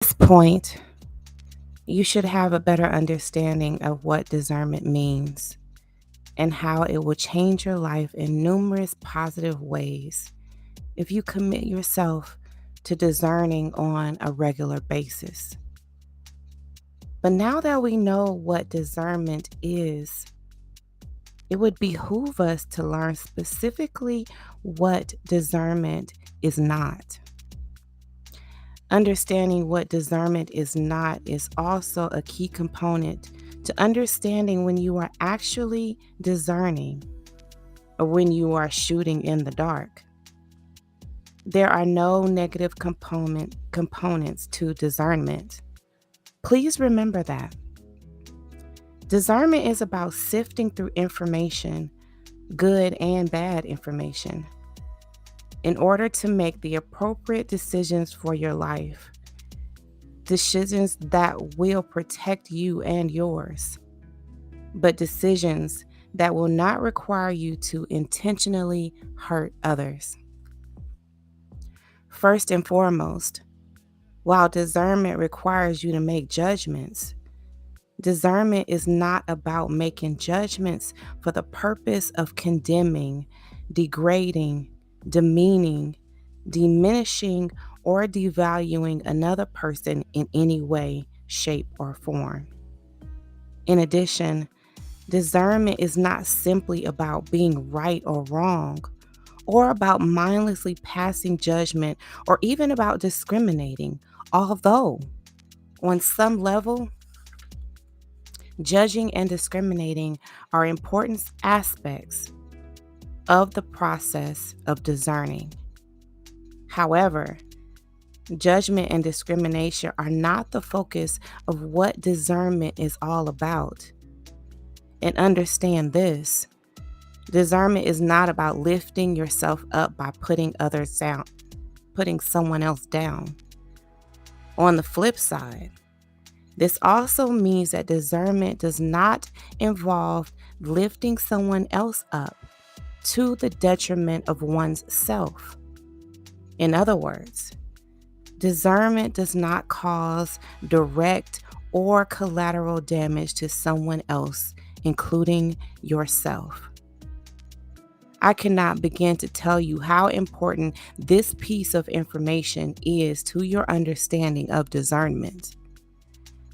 At this point, you should have a better understanding of what discernment means and how it will change your life in numerous positive ways if you commit yourself to discerning on a regular basis. But now that we know what discernment is, it would behoove us to learn specifically what discernment is not. Understanding what discernment is not is also a key component to understanding when you are actually discerning or when you are shooting in the dark. There are no negative components to discernment. Please remember that. Discernment is about sifting through information, good and bad information, in order to make the appropriate decisions for your life. Decisions that will protect you and yours, but decisions that will not require you to intentionally hurt others. First and foremost, while discernment requires you to make judgments, discernment is not about making judgments for the purpose of condemning, degrading, demeaning, diminishing, or devaluing another person in any way, shape, or form. In addition, discernment is not simply about being right or wrong, or about mindlessly passing judgment, or even about discriminating, although, on some level, judging and discriminating are important aspects of the process of discerning. However, judgment and discrimination are not the focus of what discernment is all about. And understand this: discernment is not about lifting yourself up by putting others down, putting someone else down. On the flip side, this also means that discernment does not involve lifting someone else up to the detriment of one's self. In other words, discernment does not cause direct or collateral damage to someone else, including yourself. I cannot begin to tell you how important this piece of information is to your understanding of discernment.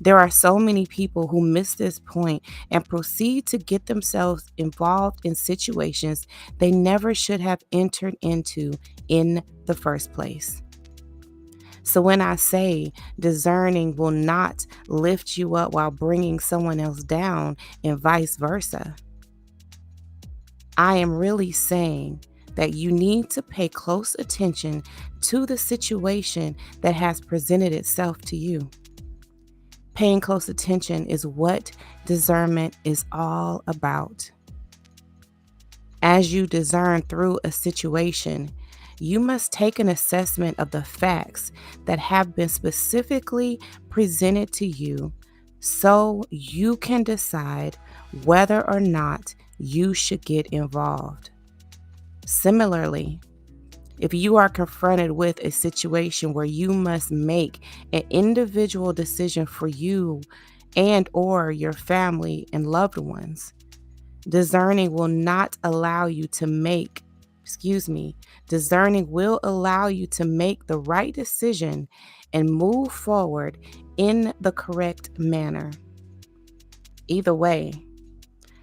There are so many people who miss this point and proceed to get themselves involved in situations they never should have entered into in the first place. So when I say discerning will not lift you up while bringing someone else down and vice versa, I am really saying that you need to pay close attention to the situation that has presented itself to you. Paying close attention is what discernment is all about. As you discern through a situation, you must take an assessment of the facts that have been specifically presented to you so you can decide whether or not you should get involved. Similarly, if you are confronted with a situation where you must make an individual decision for you and or your family and loved ones, discerning will allow you to make the right decision and move forward in the correct manner. Either way,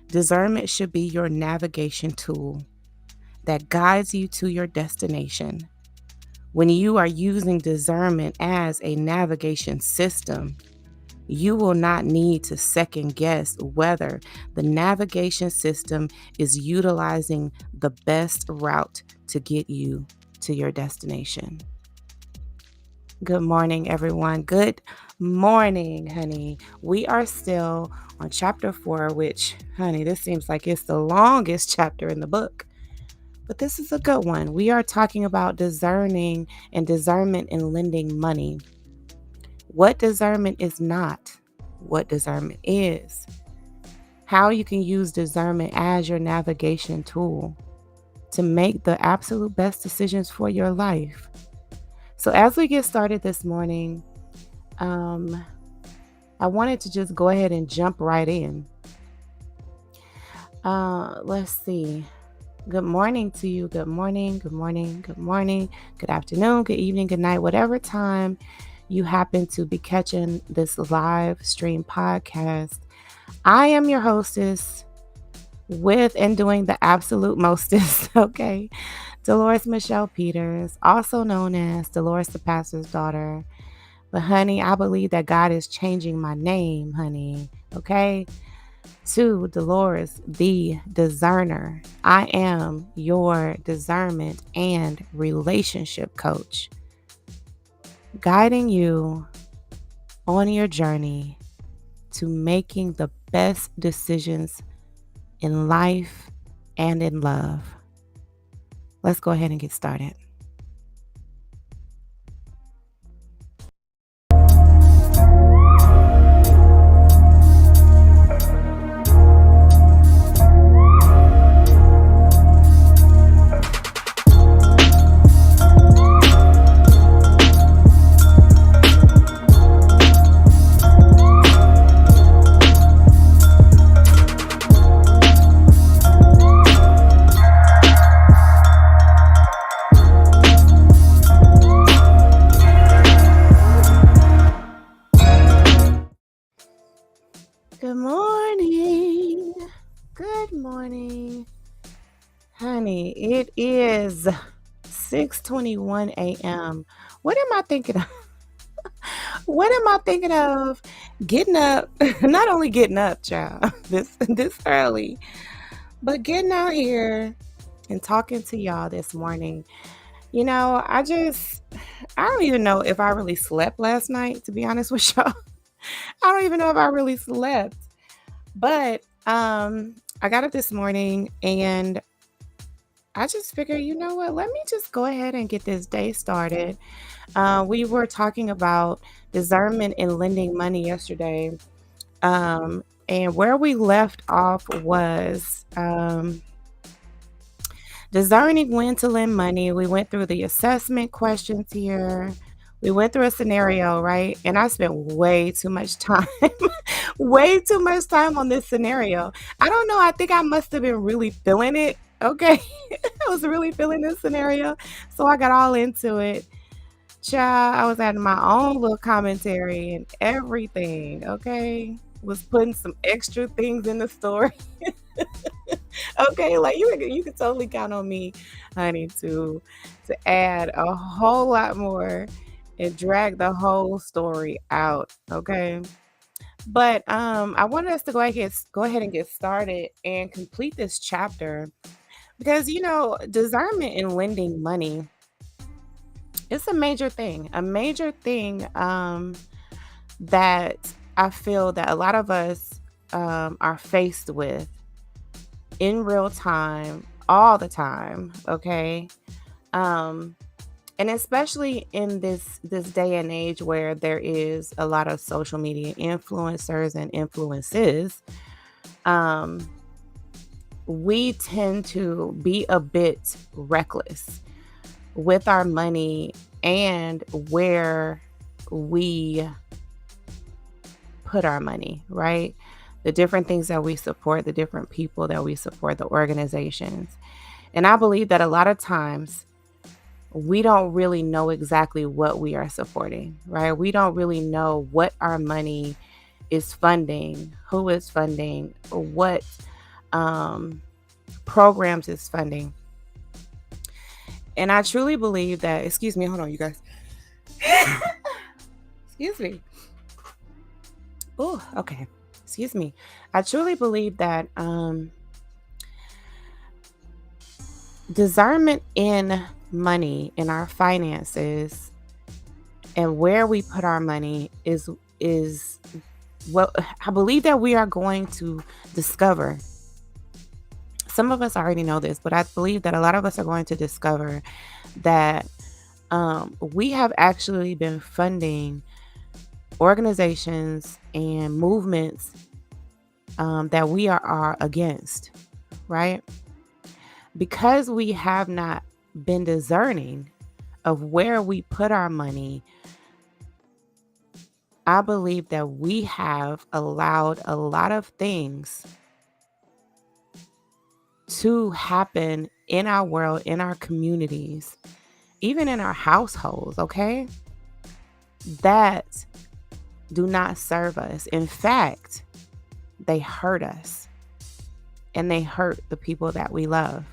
discernment should be your navigation tool that guides you to your destination. When you are using discernment as a navigation system, you will not need to second guess whether the navigation system is utilizing the best route to get you to your destination. Good morning, everyone. Good morning, honey. We are still on chapter 4, which, honey, this seems like it's the longest chapter in the book. But this is a good one. We are talking about discerning and discernment in lending money. What discernment is not, what discernment is. How you can use discernment as your navigation tool to make the absolute best decisions for your life. So as we get started this morning, Um, I wanted to just go ahead and jump right in. Let's see. Good morning to you. Good morning. Good morning. Good morning. Good afternoon. Good evening. Good night. Whatever time you happen to be catching this live stream podcast. I am your hostess with and doing the absolute mostest. Okay. Delores Michelle Peters, also known as Delores the pastor's daughter. But honey, I believe that God is changing my name, honey. Okay. To Delores, the discerner. I am your discernment and relationship coach, guiding you on your journey to making the best decisions in life and in love. Let's go ahead and get started. Good morning. Good morning. Honey, it is 6:21 a.m. What am I thinking of? What am I thinking of? Getting up, not only getting up, child, this early, but getting out here and talking to y'all this morning. I don't even know if I really slept last night, to be honest with y'all. I don't even know if I really slept. But I got up this morning and I just figured, you know what? Let me just go ahead and get this day started. We were talking about discernment and lending money yesterday. And where we left off was discerning when to lend money. We went through the assessment questions here. We went through a scenario, right? And I spent way too much time, way too much time on this scenario. I don't know. I think I must have been really feeling it. Okay. I was really feeling this scenario. So I got all into it. Child, I was adding my own little commentary and everything. Okay. Was putting some extra things in the story. Okay, like you could totally count on me, honey, to add a whole lot more and drag the whole story out. Okay. But I wanted us to go ahead and get started and complete this chapter because discernment in lending money, it's a major thing that I feel that a lot of us are faced with in real time, all the time. Okay. Um, and especially in this day and age where there is a lot of social media influencers and influences, um, we tend to be a bit reckless with our money and where we put our money, right? The different things that we support, the different people that we support, the organizations. And I believe that a lot of times we don't really know exactly what we are supporting, right? We don't really know what our money is funding, who is funding, or what programs is funding. And I truly believe that, excuse me, hold on, you guys. Excuse me. Oh, okay. Excuse me. I truly believe that discernment in money, in our finances, and where we put our money is what I believe that we are going to discover. Some of us already know this, but I believe that a lot of us are going to discover that we have actually been funding organizations and movements that we are against, right? Because we have not been discerning of where we put our money, I believe that we have allowed a lot of things to happen in our world, in our communities, even in our households, okay, that do not serve us. In fact, they hurt us and they hurt the people that we love.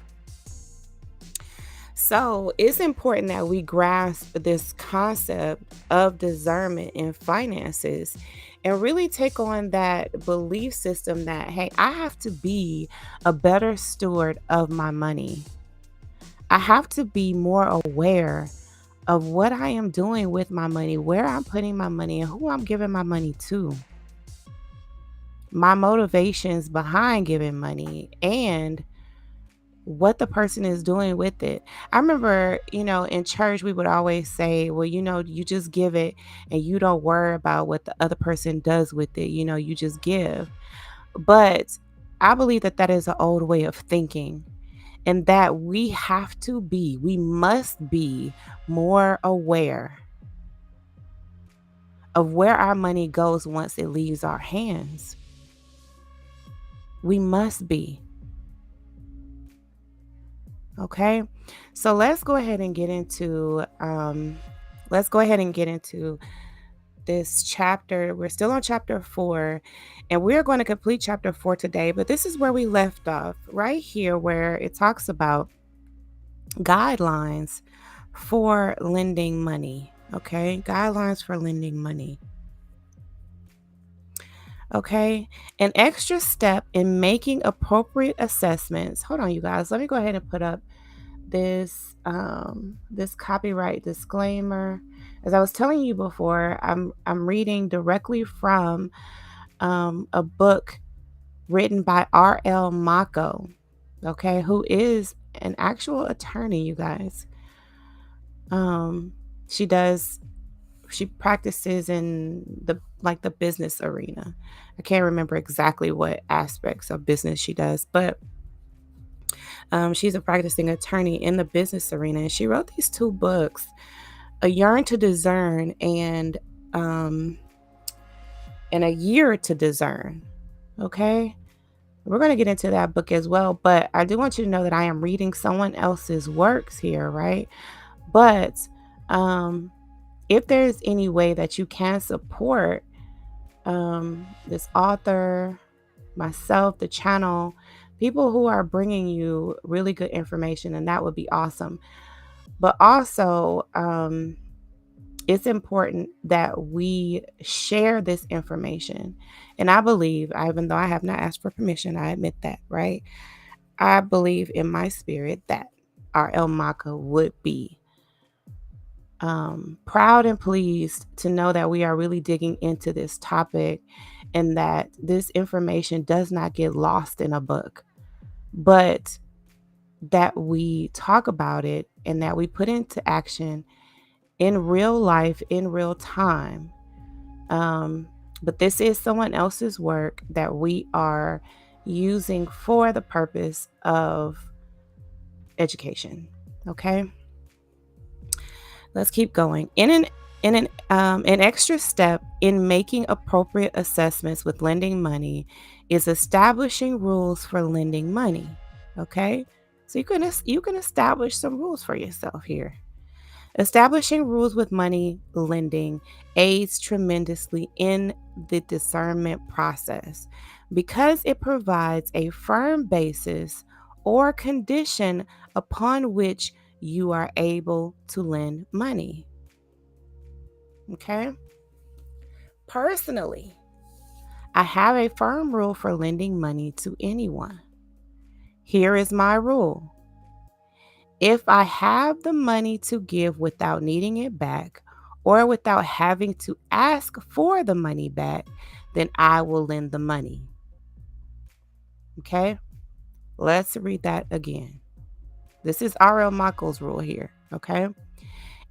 So it's important that we grasp this concept of discernment in finances and really take on that belief system that, hey, I have to be a better steward of my money. I have to be more aware of what I am doing with my money, where I'm putting my money, and who I'm giving my money to. My motivations behind giving money and what the person is doing with it. I remember, in church, we would always say, well, you just give it and you don't worry about what the other person does with it. You just give. But I believe that that is an old way of thinking and that we must be more aware of where our money goes once it leaves our hands. We must be. Okay. So let's go ahead and get into this chapter. We're still on chapter 4 and we're going to complete chapter 4 today, but this is where we left off right here where it talks about guidelines for lending money. Okay? Guidelines for lending money. Okay? An extra step in making appropriate assessments. Hold on, you guys. Let me go ahead and put up this copyright disclaimer. As I was telling you before, I'm reading directly from a book written by R.L. Maco, okay, who is an actual attorney, you guys. Um, she practices in the business arena. I can't remember exactly what aspects of business she does, but she's a practicing attorney in the business arena, and she wrote these 2 books, A Yearn to Discern and A Year to Discern. Okay, we're going to get into that book as well, but I do want you to know that I am reading someone else's works here, right? But if there's any way that you can support this author, myself, the channel, people who are bringing you really good information, and that would be awesome. But also, it's important that we share this information. And I believe, even though I have not asked for permission, I admit that, right? I believe in my spirit that R.L. Maco would be proud and pleased to know that we are really digging into this topic and that this information does not get lost in a book, but that we talk about it and that we put into action in real life, in real time. But this is someone else's work that we are using for the purpose of education. Okay. Let's keep going. An extra step in making appropriate assessments with lending money is establishing rules for lending money. Okay, so you can establish some rules for yourself here. Establishing rules with money lending aids tremendously in the discernment process because it provides a firm basis or condition upon which you are able to lend money. Okay? Personally, I have a firm rule for lending money to anyone. Here is my rule. If I have the money to give without needing it back or without having to ask for the money back, then I will lend the money. Okay? Let's read that again. This is R.L. Maco's rule here. Okay?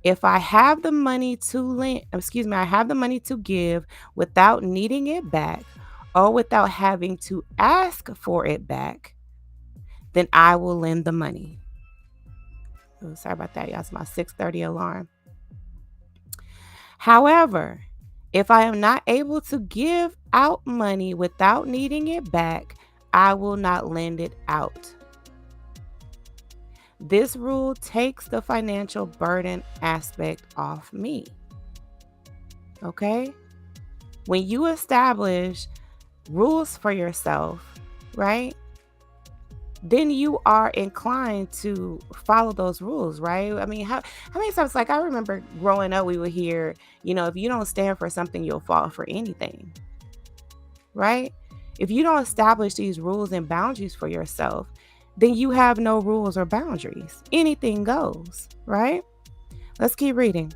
If I have the money I have the money to give without needing it back or without having to ask for it back, then I will lend the money. Oh, sorry about that, y'all. It's my 6:30 alarm. However, If I am not able to give out money without needing it back, I will not lend it out. This rule takes the financial burden aspect off me. Okay? When you establish rules for yourself, right? Then you are inclined to follow those rules, right? I mean, how many times, like, I remember growing up, we would hear, if you don't stand for something, you'll fall for anything, right? If you don't establish these rules and boundaries for yourself, then you have no rules or boundaries. Anything goes, right? Let's keep reading.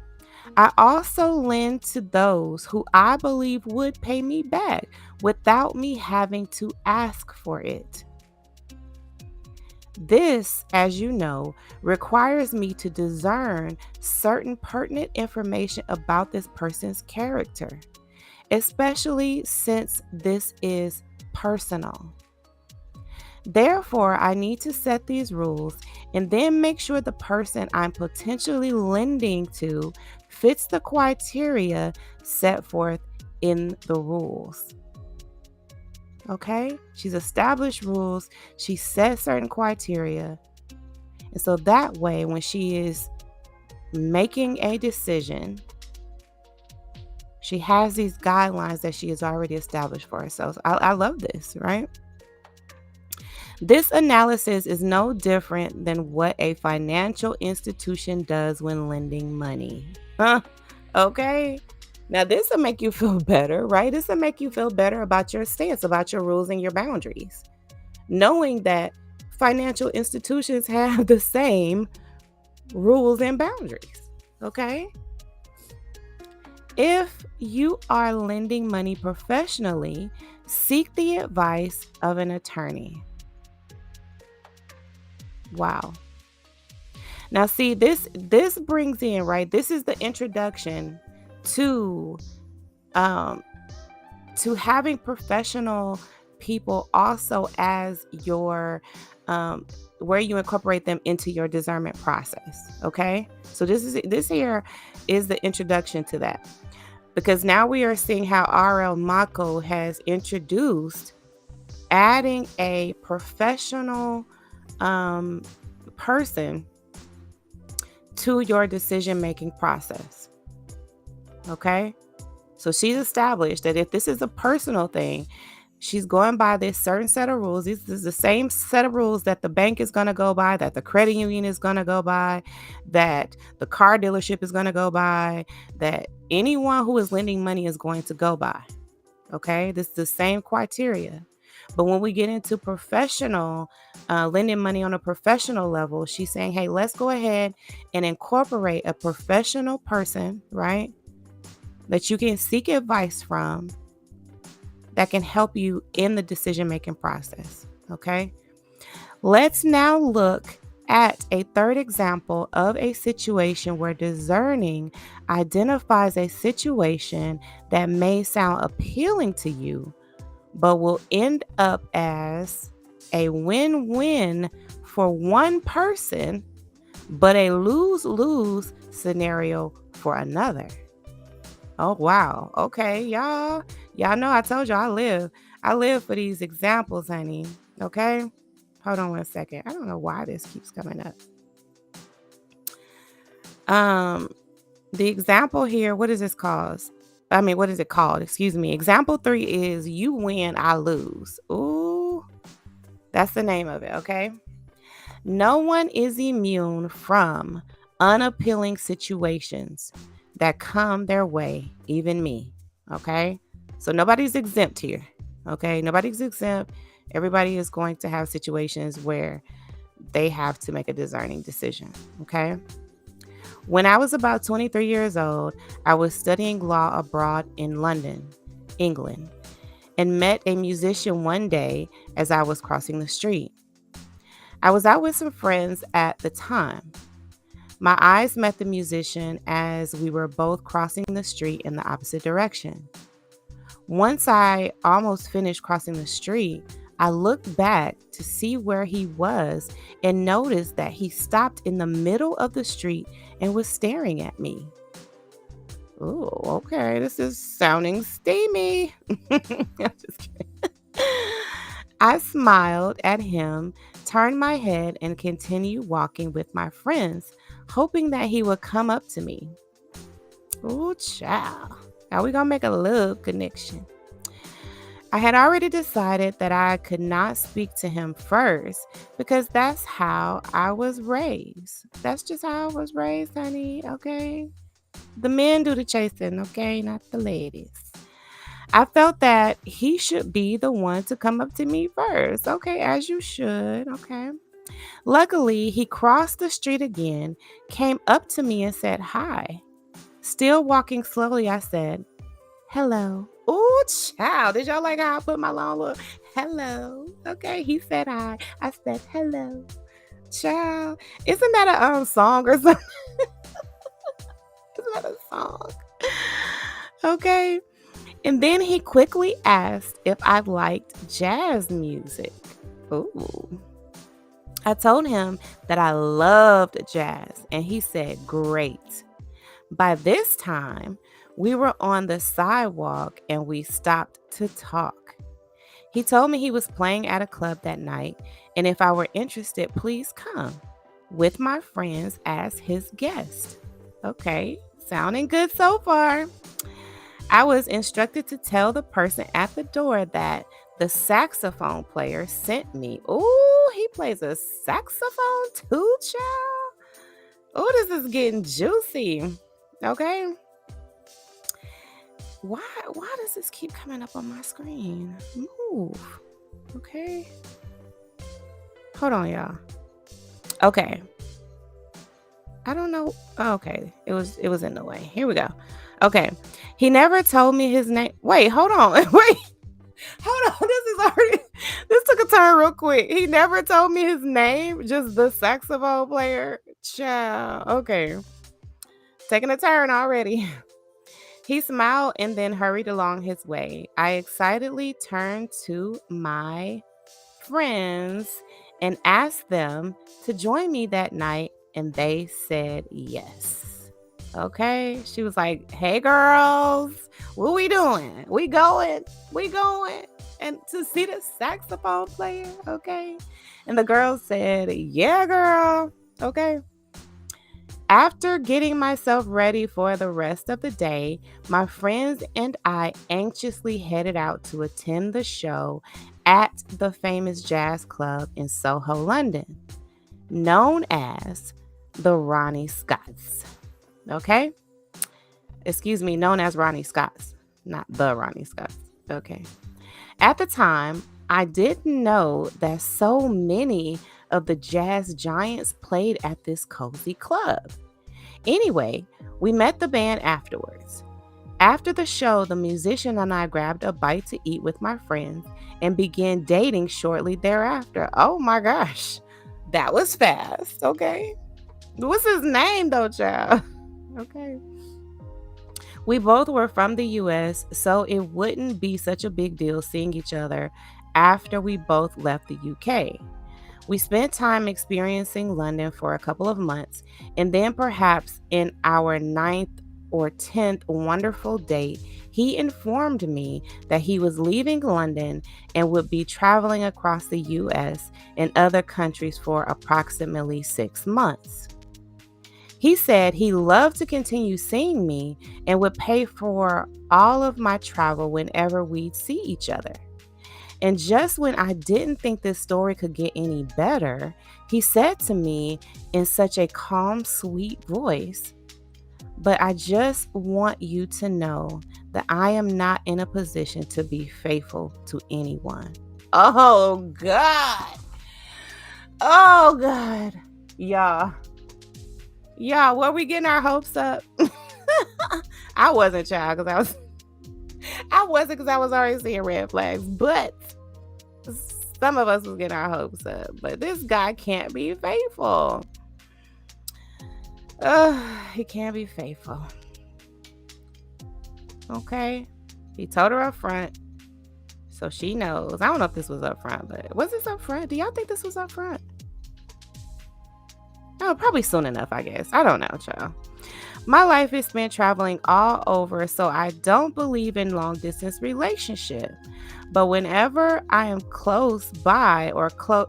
I also lend to those who I believe would pay me back without me having to ask for it. This, as you know, requires me to discern certain pertinent information about this person's character, especially since this is personal. Therefore, I need to set these rules and then make sure the person I'm potentially lending to fits the criteria set forth in the rules. Okay? She's established rules. She set certain criteria. And so that way, when she is making a decision, she has these guidelines that she has already established for herself. I love this, right? This analysis is no different than what a financial institution does when lending money. Okay? Now, this will make you feel better, right? This will make you feel better about your stance, about your rules and your boundaries. Knowing that financial institutions have the same rules and boundaries, okay? If you are lending money professionally, seek the advice of an attorney. Wow. Now, see, this brings in, right? This is the introduction to having professional people also as your where you incorporate them into your discernment process. Okay, so this here is the introduction to that, because now we are seeing how RL Maco has introduced adding a professional person to your decision-making process. Okay? So she's established that if this is a personal thing, she's going by this certain set of rules. This is the same set of rules that the bank is going to go by, that the credit union is going to go by, that the car dealership is going to go by, that anyone who is lending money is going to go by. Okay? This is the same criteria. But when we get into professional, lending money on a professional level, she's saying, hey, let's go ahead and incorporate a professional person, right, that you can seek advice from, that can help you in the decision-making process, okay? Let's now look at a third example of a situation where discerning identifies a situation that may sound appealing to you, but will end up as a win-win for one person, but a lose-lose scenario for another. Oh, wow. Okay, y'all know I told you I live for these examples, honey. Okay? Hold on 1 second. I don't know why this keeps coming up. The example here, what is this called? What is it called? Excuse me. Example 3 is you win, I lose. Ooh, that's the name of it, okay? No one is immune from unappealing situations that come their way, even me, okay? So nobody's exempt here, okay? Nobody's exempt. Everybody is going to have situations where they have to make a discerning decision, okay? When I was about 23 years old, I was studying law abroad in London, England, and met a musician one day as I was crossing the street. I was out with some friends at the time. My eyes met the musician as we were both crossing the street in the opposite direction. Once I almost finished crossing the street, I looked back to see where he was and noticed that he stopped in the middle of the street and was staring at me. Ooh, okay. This is sounding steamy. I'm just kidding. I smiled at him, turned my head, and continued walking with my friends, hoping that he would come up to me. Ooh, child. Now we gonna make a love connection. I had already decided that I could not speak to him first because that's how I was raised. That's just how I was raised, honey, okay? The men do the chasing, okay? Not the ladies. I felt that he should be the one to come up to me first. Okay, as you should, okay? Luckily, he crossed the street again, came up to me and said hi. Still walking slowly, I said, hello. Ooh, child. Did y'all like how I put my long look? Hello. Okay, he said hi. I said hello. Child. Isn't that a song or something? Isn't that a song? Okay. And then he quickly asked if I liked jazz music. Ooh. I told him that I loved jazz, and he said, great. By this time, we were on the sidewalk and we stopped to talk. He told me he was playing at a club that night, and if I were interested, please come with my friends as his guest. Okay, sounding good so far. I was instructed to tell the person at the door that the saxophone player sent me. Ooh, he plays a saxophone too, child. Ooh, this is getting juicy. Okay. Why does this keep coming up on my screen? Move. Okay. Hold on, y'all. Okay. I don't know. Okay. It was in the way. Here we go. Okay. He never told me his name. Wait, hold on. Wait. Hold on. This took a turn real quick. He never told me his name, just the saxophone player. Child. Okay. Taking a turn already. He smiled and then hurried along his way. I excitedly turned to my friends and asked them to join me that night, and they said yes. Okay. She was like, hey, girls, what we doing? We going. And to see the saxophone player, okay? And the girls said, yeah, girl. Okay. After getting myself ready for the rest of the day, my friends and I anxiously headed out to attend the show at the famous jazz club in Soho, London, known as the Ronnie Scott's. Okay? Excuse me, known as Ronnie Scott's, not the Ronnie Scott's. Okay. At the time, I didn't know that so many of the jazz giants played at this cozy club. Anyway, we met the band afterwards. After the show, the musician and I grabbed a bite to eat with my friends and began dating shortly thereafter. Oh my gosh, that was fast. Okay. What's his name though, child? Okay. We both were from the US, so it wouldn't be such a big deal seeing each other after we both left the UK. We spent time experiencing London for a couple of months, and then perhaps in our 9th or 10th wonderful date, he informed me that he was leaving London and would be traveling across the US and other countries for approximately 6 months. He said he loved to continue seeing me and would pay for all of my travel whenever we'd see each other. And just when I didn't think this story could get any better, he said to me in such a calm, sweet voice, but I just want you to know that I am not in a position to be faithful to anyone. Oh, God. Oh, God. Y'all, were we getting our hopes up? I wasn't, child, because I was already seeing red flags, but some of us was getting our hopes up. But this guy can't be faithful. He can't be faithful. Okay. He told her up front, so she knows. I don't know if this was up front, but was this up front? Do y'all think this was up front? Oh, probably soon enough, I guess. I don't know, child. My life is spent traveling all over, so I don't believe in long distance relationship. But whenever I'm close by or close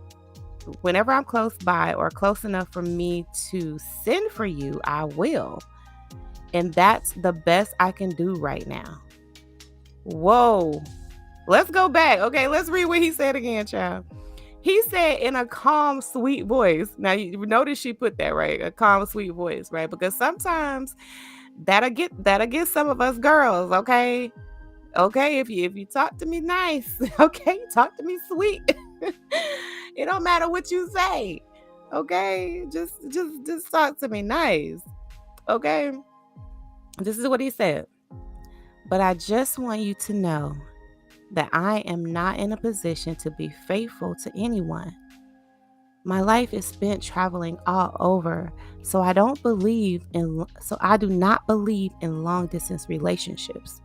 enough for me to send for you, I will. And that's the best I can do right now. Whoa. Let's go back. Okay, let's read what he said again, child. He said in a calm, sweet voice. Now, you notice she put that, right? A calm, sweet voice, right? Because sometimes that'll get some of us girls, okay? Okay, if you talk to me nice, okay? Talk to me sweet. It don't matter what you say. Okay? Just talk to me nice. Okay? This is what he said. But I just want you to know that I am not in a position to be faithful to anyone. My life is spent traveling all over, so I do not believe in long distance relationships.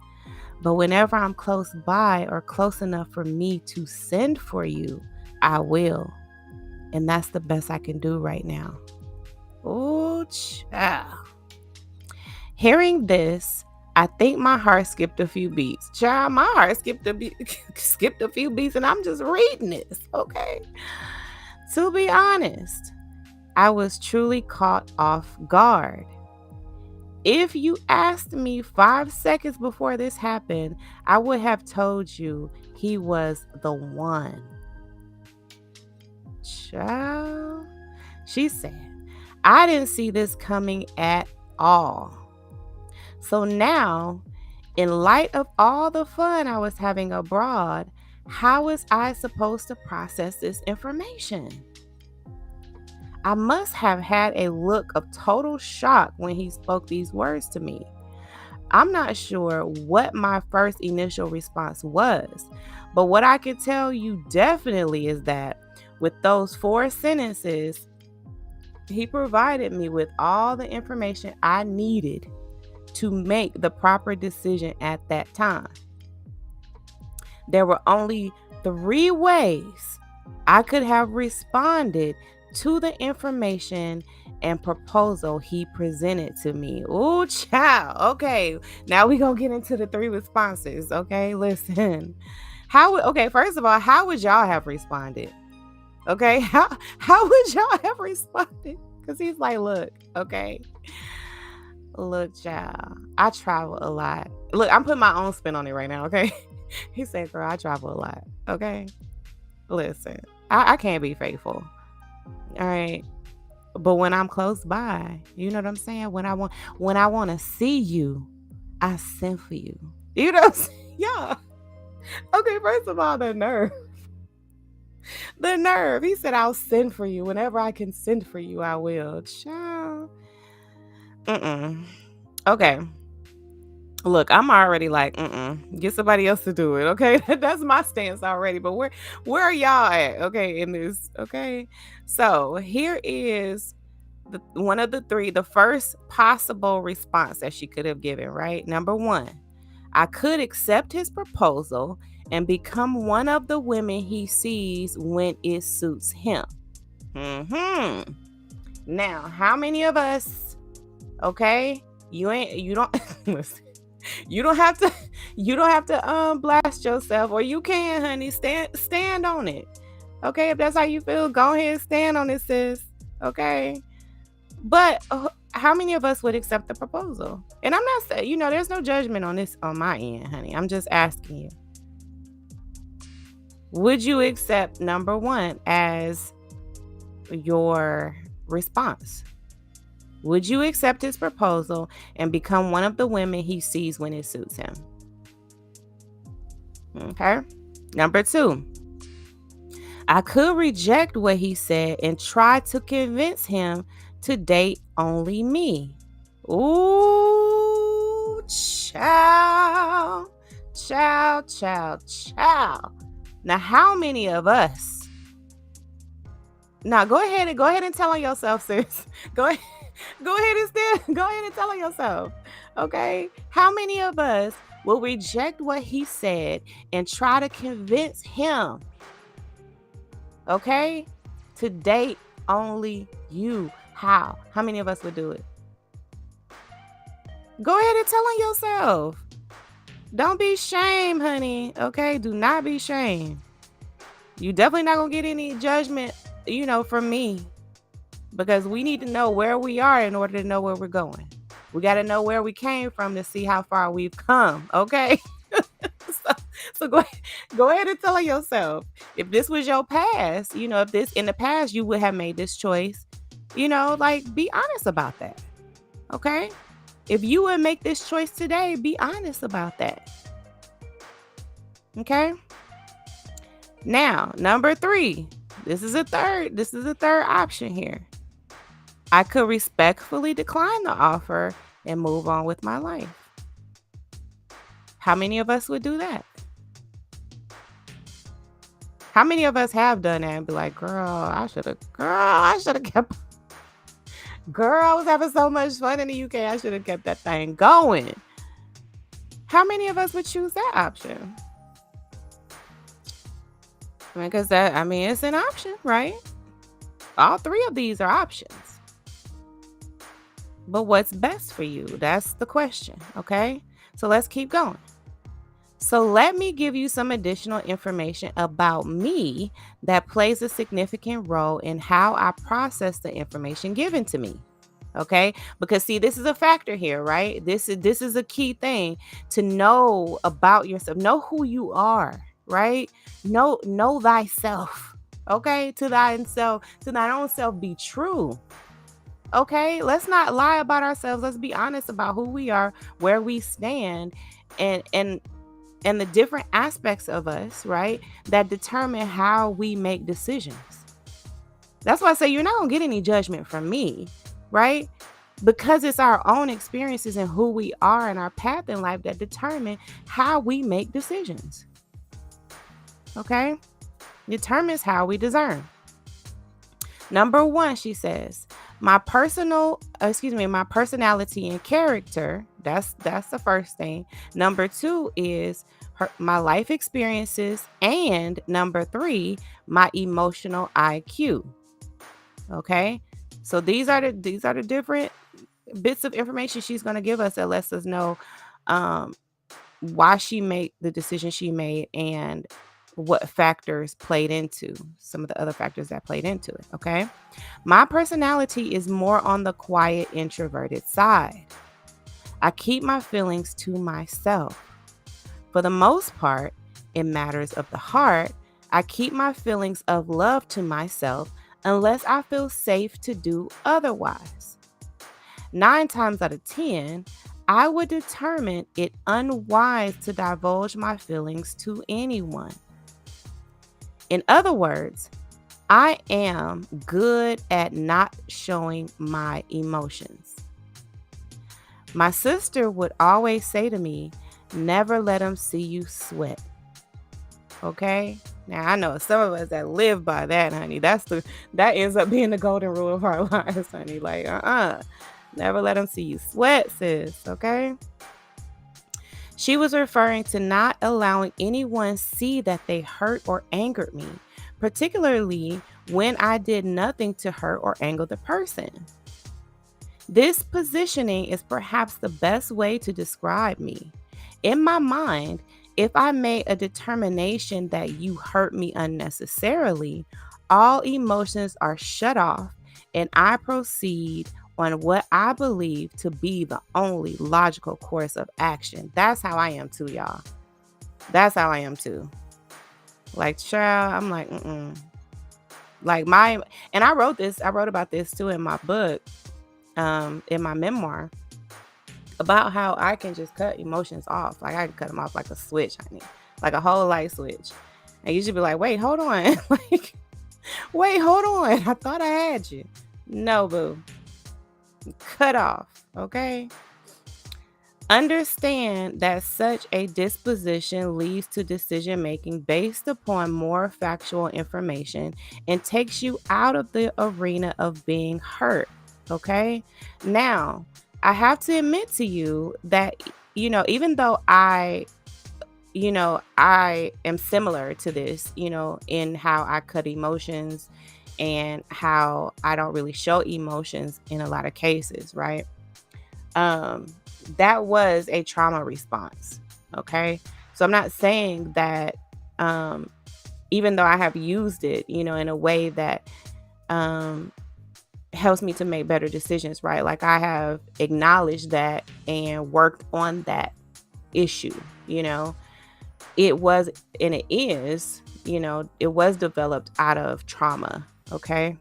But whenever I'm close by or close enough for me to send for you, I will. And that's the best I can do right now. Oh, child. Hearing this, I think my heart skipped a few beats. Child, my heart skipped a few beats, and I'm just reading this, okay? To be honest, I was truly caught off guard. If you asked me 5 seconds before this happened, I would have told you he was the one. Child. She said, I didn't see this coming at all. So now, in light of all the fun I was having abroad, how was I supposed to process this information? I must have had a look of total shock when he spoke these words to me. I'm not sure what my first initial response was, but what I can tell you definitely is that with those 4 sentences, he provided me with all the information I needed to make the proper decision at that time. There were only 3 ways I could have responded to the information and proposal he presented to me. Oh, child. Okay, now we're going to get into the 3 responses. Okay, listen. First of all, how would y'all have responded? Okay, how would y'all have responded? Because he's like, look, child, I travel a lot. Look, I'm putting my own spin on it right now, okay? He said, girl, I travel a lot, okay? Listen, I can't be faithful, all right? But when I'm close by, you know what I'm saying? When I want to see you, I send for you. You know what I'm saying? Yeah. Okay, first of all, the nerve. The nerve. He said, I'll send for you. Whenever I can send for you, I will. Child. Okay. Look, I'm already like, get somebody else to do it, okay? That's my stance already. But where are y'all at, okay, in this, okay? So here is one of the 3, the first possible response that she could have given, right? Number 1, I could accept his proposal and become one of the women he sees when it suits him. Now, how many of us, okay? You don't listen. You don't have to blast yourself, or you can, honey. Stand on it. Okay, if that's how you feel, go ahead and stand on it, sis. Okay. But how many of us would accept the proposal? And I'm not saying, there's no judgment on this on my end, honey. I'm just asking you. Would you accept number 1 as your response? Would you accept his proposal and become one of the women he sees when it suits him? Okay. Number 2, I could reject what he said and try to convince him to date only me. Ooh, child. Now, how many of us? Now, go ahead and tell on yourself, sis. Go ahead and tell on yourself. Okay? How many of us will reject what he said and try to convince him, okay, to date only you? How many of us would do it? Go ahead and tell on yourself. Don't be shamed, honey. Okay? Do not be shamed. You definitely not gonna get any judgment, from me. Because we need to know where we are in order to know where we're going. We got to know where we came from to see how far we've come. Okay? so go ahead and tell yourself, if this was your past, if this in the past you would have made this choice, like, be honest about that. Okay? If you would make this choice today, be honest about that. Okay? Now, number 3. This is a third option here. I could respectfully decline the offer and move on with my life. How many of us would do that? How many of us have done that and be like, I should have kept, I was having so much fun in the UK. I should have kept that thing going. How many of us would choose that option? Because it's an option, right? All 3 of these are options. But what's best for you? That's the question, okay? So let's keep going. So let me give you some additional information about me that plays a significant role in how I process the information given to me. Okay? Because see, this is a factor here, right? This is a key thing to know about yourself. Know who you are, right? Know thyself. Okay? To thine own self be true. Okay, let's not lie about ourselves. Let's be honest about who we are, where we stand, and the different aspects of us, right, that determine how we make decisions. That's why I say you're not gonna get any judgment from me, right? Because it's our own experiences and who we are and our path in life that determine how we make decisions. Okay? Determines how we discern. Number 1, she says, my personality and character. That's the first thing. Number 2 is my life experiences, and number 3, my emotional IQ. Okay, so these are the different bits of information she's going to give us that lets us know why she made the decision she made and what factors played into some of the other factors that played into it. Okay. My personality is more on the quiet, introverted side. I keep my feelings to myself. For the most part, in matters of the heart, I keep my feelings of love to myself unless I feel safe to do otherwise. 9 times out of 10, I would determine it unwise to divulge my feelings to anyone. In other words, I am good at not showing my emotions. My sister would always say to me, never let them see you sweat. Okay? Now, I know some of us that live by that, honey. That ends up being the golden rule of our lives, honey. Like, never let them see you sweat, sis. Okay? She was referring to not allowing anyone see that they hurt or angered me, particularly when I did nothing to hurt or anger the person. This positioning is perhaps the best way to describe me. In my mind, if I made a determination that you hurt me unnecessarily, all emotions are shut off and I proceed on what I believe to be the only logical course of action. That's how I am too, y'all. That's how I am too. Like, child, I'm like, Like and I wrote about this too in my book, in my memoir, about how I can just cut emotions off. Like I can cut them off like a switch, honey. Like a whole light switch. And you should be like, wait, hold on. Like, wait, hold on. I thought I had you. No, boo. Cut off, okay? Understand that such a disposition leads to decision making based upon more factual information and takes you out of the arena of being hurt, okay? Now, I have to admit to you that, even though I am similar to this, in how I cut emotions and how I don't really show emotions in a lot of cases, right? that was a trauma response. Okay. So I'm not saying that, even though I have used it, in a way that helps me to make better decisions, right? Like I have acknowledged that and worked on that issue, it was, and it is, it was developed out of trauma. Okay.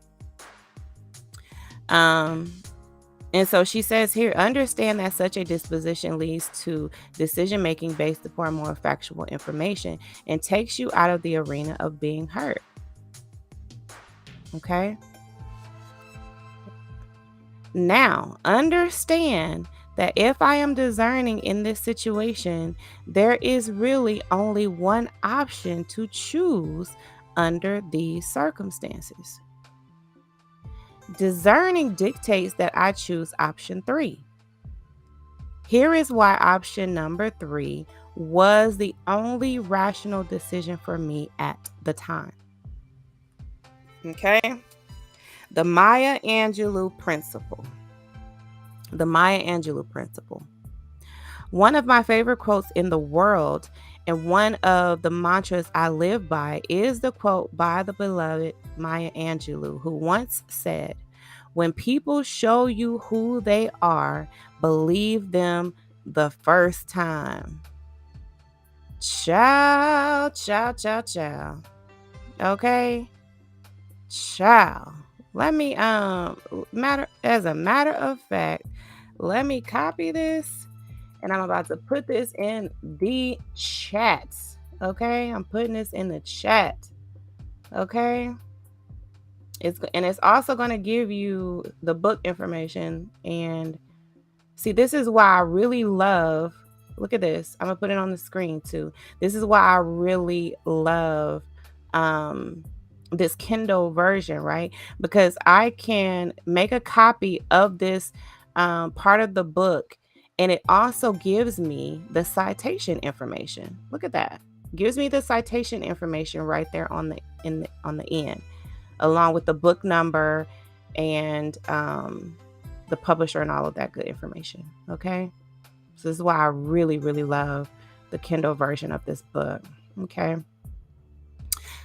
And so she says here, understand that such a disposition leads to decision making based upon more factual information and takes you out of the arena of being hurt. Okay. Now, understand that if I am discerning in this situation, there is really only one option to choose under these circumstances. Discerning dictates that I choose option 3. Here is why option number 3 was the only rational decision for me at the time. Okay? The Maya Angelou principle. The Maya Angelou principle. One of my favorite quotes in the world and one of the mantras I live by is the quote by the beloved Maya Angelou, who once said, "When people show you who they are, believe them the first time." Ciao, ciao, ciao, ciao. Okay? Ciao. Let me, as a matter of fact, let me copy this and I'm about to put this in the chat. Okay? I'm putting this in the chat. Okay? It's also going to give you the book information. And see, this is why I really love, look at this. I'm going to put it on the screen too. This is why I really love this Kindle version, right? Because I can make a copy of this part of the book, and it also gives me the citation information. Look at that. Gives me the citation information right there on the end, along with the book number and the publisher and all of that good information. Okay. So this is why I really, really love the Kindle version of this book. Okay.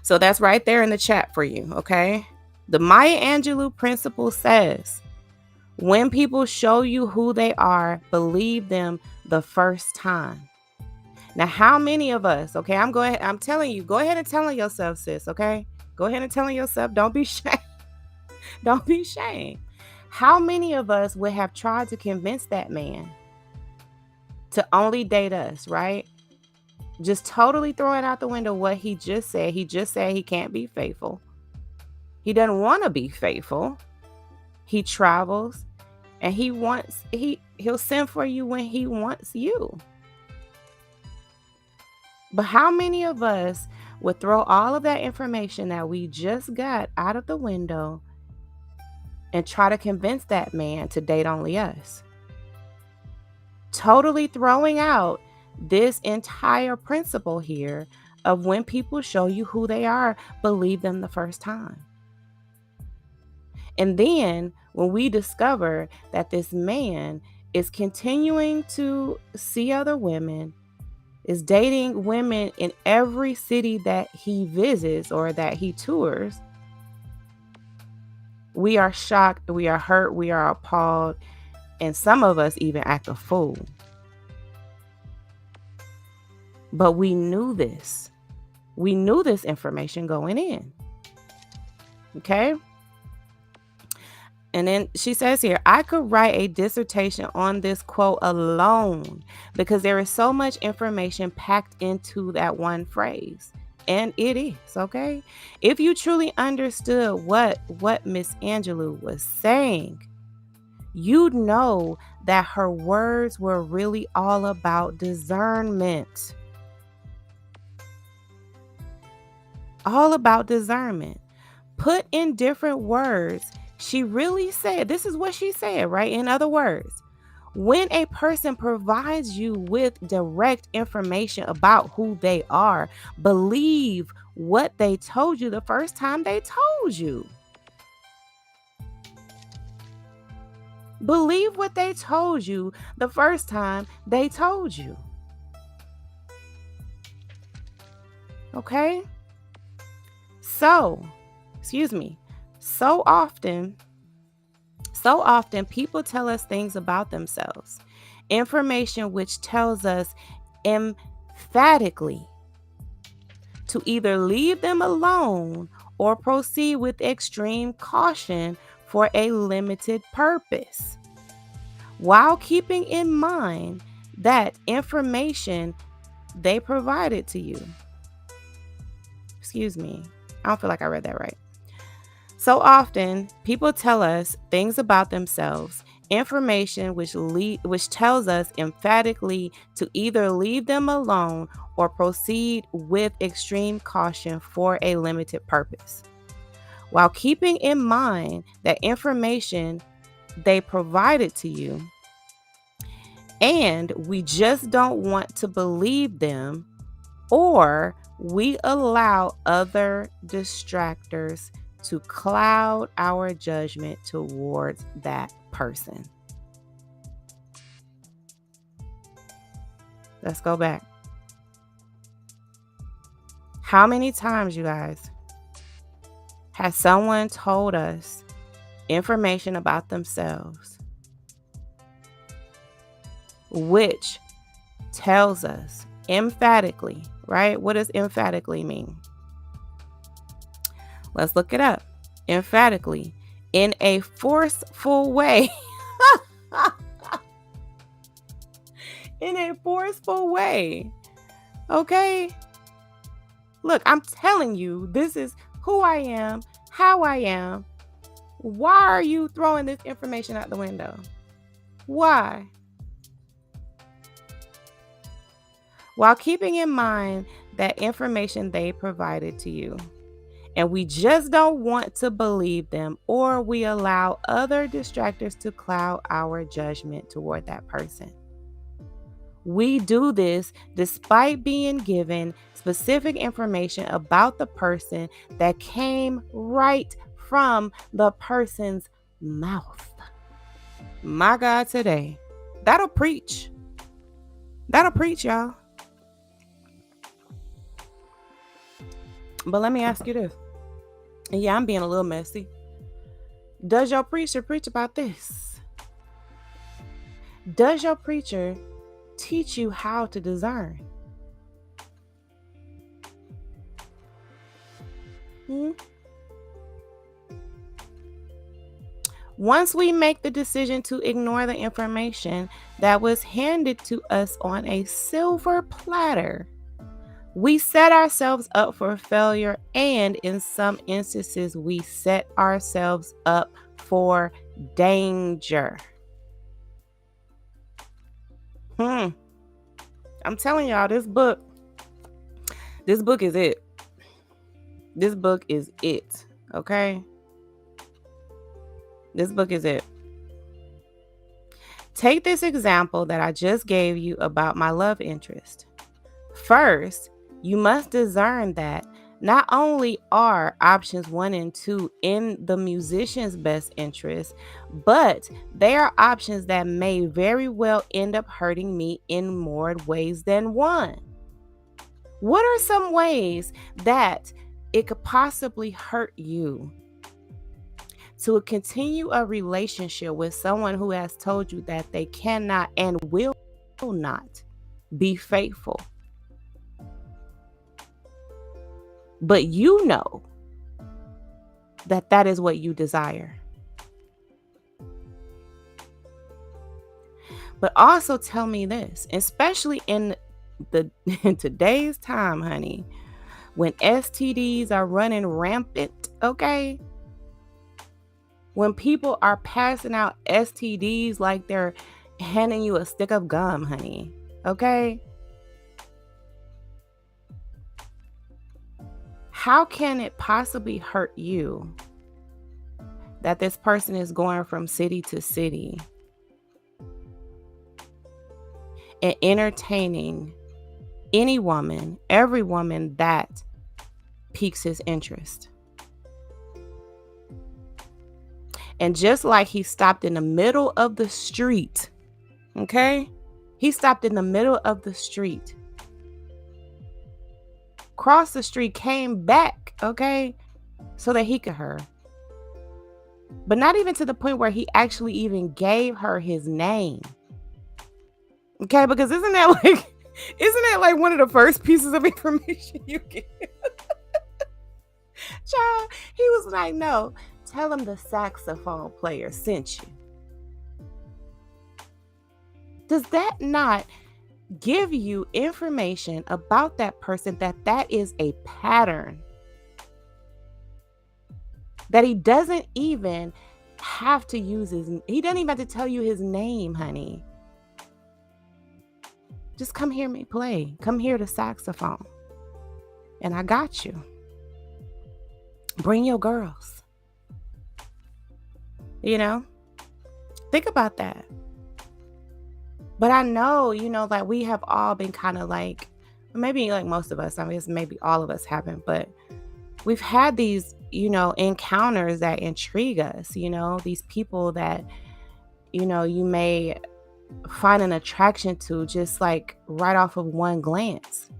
So that's right there in the chat for you. Okay. The Maya Angelou principle says, when people show you who they are, believe them the first time. Now, how many of us, okay, I'm telling you, go ahead and tell yourself, sis, okay? Go ahead and tell yourself, don't be ashamed. Don't be ashamed. How many of us would have tried to convince that man to only date us, right? Just totally throwing out the window what he just said. He just said he can't be faithful. He doesn't want to be faithful. He travels and he'll send for you when he wants you. But how many of us would throw all of that information that we just got out of the window and try to convince that man to date only us? Totally throwing out this entire principle here of when people show you who they are, believe them the first time. And then when we discover that this man is continuing to see other women, is dating women in every city that he visits or that he tours, we are shocked, we are hurt, we are appalled, and some of us even act a fool. But we knew this. We knew this information going in. Okay? And then she says here, I could write a dissertation on this quote alone because there is so much information packed into that one phrase. And it is, okay? If you truly understood what Miss Angelou was saying, you'd know that her words were really all about discernment. All about discernment. Put in different words, she really said, this is what she said, right? In other words, when a person provides you with direct information about who they are, believe what they told you the first time they told you. Believe what they told you the first time they told you. Okay? So often people tell us things about themselves, information which tells us emphatically to either leave them alone or proceed with extreme caution for a limited purpose, while keeping in mind that information they provided to you. Excuse me, I don't feel like I read that right. So often, people tell us things about themselves, information which tells us emphatically to either leave them alone or proceed with extreme caution for a limited purpose, while keeping in mind that information they provided to you, and we just don't want to believe them, or we allow other distractors to cloud our judgment towards that person. Let's go back. How many times, you guys, has someone told us information about themselves which tells us emphatically, right? What does emphatically mean? Let's look it up. Emphatically, in a forceful way. In a forceful way. Okay? Look, I'm telling you, this is who I am, how I am. Why are you throwing this information out the window? Why? While keeping in mind that information they provided to you, and we just don't want to believe them, or we allow other distractors to cloud our judgment toward that person. We do this despite being given specific information about the person that came right from the person's mouth. My God, today. That'll preach. That'll preach, y'all. But let me ask you this. Yeah, I'm being a little messy. Does your preacher preach about this? Does your preacher teach you how to discern? Once we make the decision to ignore the information that was handed to us on a silver platter, we set ourselves up for failure, and in some instances, we set ourselves up for danger. I'm telling y'all, this book is it. This book is it, okay? This book is it. Take this example that I just gave you about my love interest. First, you must discern that not only are options 1 and 2 in the musician's best interest, but they are options that may very well end up hurting me in more ways than one. What are some ways that it could possibly hurt you to continue a relationship with someone who has told you that they cannot and will not be faithful? But you know that that is what you desire. But also tell me this, especially in today's time, honey, when STDs are running rampant, okay? When people are passing out STDs like they're handing you a stick of gum, honey, okay? How can it possibly hurt you that this person is going from city to city and entertaining any woman, every woman that piques his interest? And just like he stopped in the middle of the street, okay? He stopped in the middle of the street, crossed the street, came back, okay, so that he could her. But not even to the point where he actually even gave her his name. Okay, because isn't that like one of the first pieces of information you get? Child, he was like, no, tell him the saxophone player sent you. Does that not give you information about that person that is a pattern? That he doesn't even have to use he doesn't even have to tell you his name, honey. Just come hear me play. Come hear the saxophone. And I got you. Bring your girls. You know? Think about that. But I know, like we have all been kind of like, maybe like most of us, I mean, maybe all of us haven't, but we've had these, encounters that intrigue us, these people that, you may find an attraction to just like right off of one glance.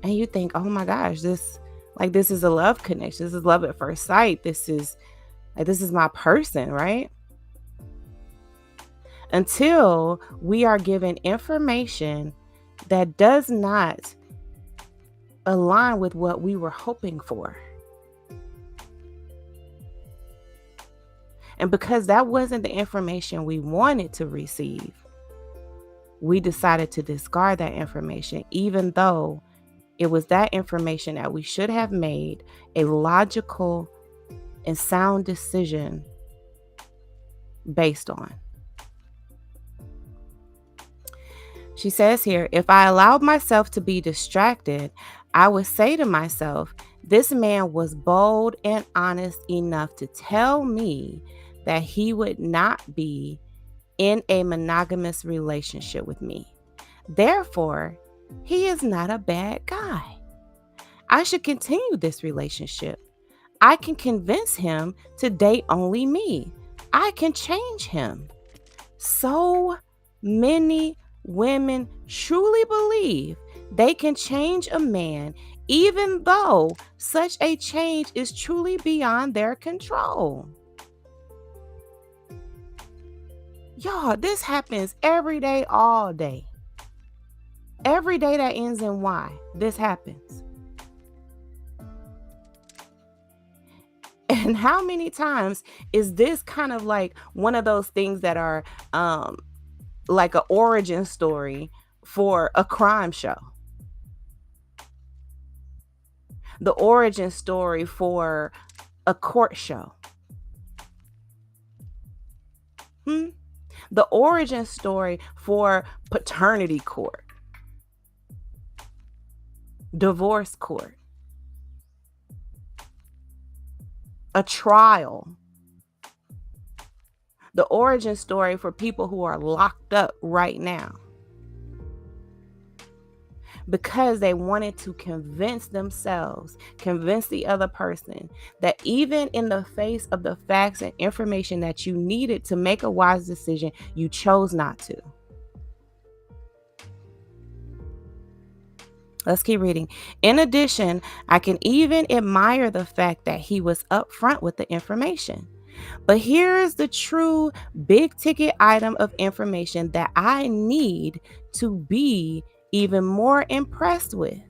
And you think, oh my gosh, this is a love connection. This is love at first sight. This is my person, right? Until we are given information that does not align with what we were hoping for. And because that wasn't the information we wanted to receive, we decided to discard that information, even though it was that information that we should have made a logical and sound decision based on. She says here, if I allowed myself to be distracted, I would say to myself, this man was bold and honest enough to tell me that he would not be in a monogamous relationship with me. Therefore, he is not a bad guy. I should continue this relationship. I can convince him to date only me. I can change him. So many women truly believe they can change a man, even though such a change is truly beyond their control. Y'all, this happens every day, all day. Every day that ends in Y, this happens. And how many times is this kind of like one of those things that are like an origin story for a crime show? The origin story for a court show. The origin story for paternity court, divorce court, a trial. The origin story for people who are locked up right now because they wanted to convince themselves, convince the other person that even in the face of the facts and information that you needed to make a wise decision, you chose not to. Let's keep reading. In addition, I can even admire the fact that he was upfront with the information. But here's the true big ticket item of information that I need to be even more impressed with.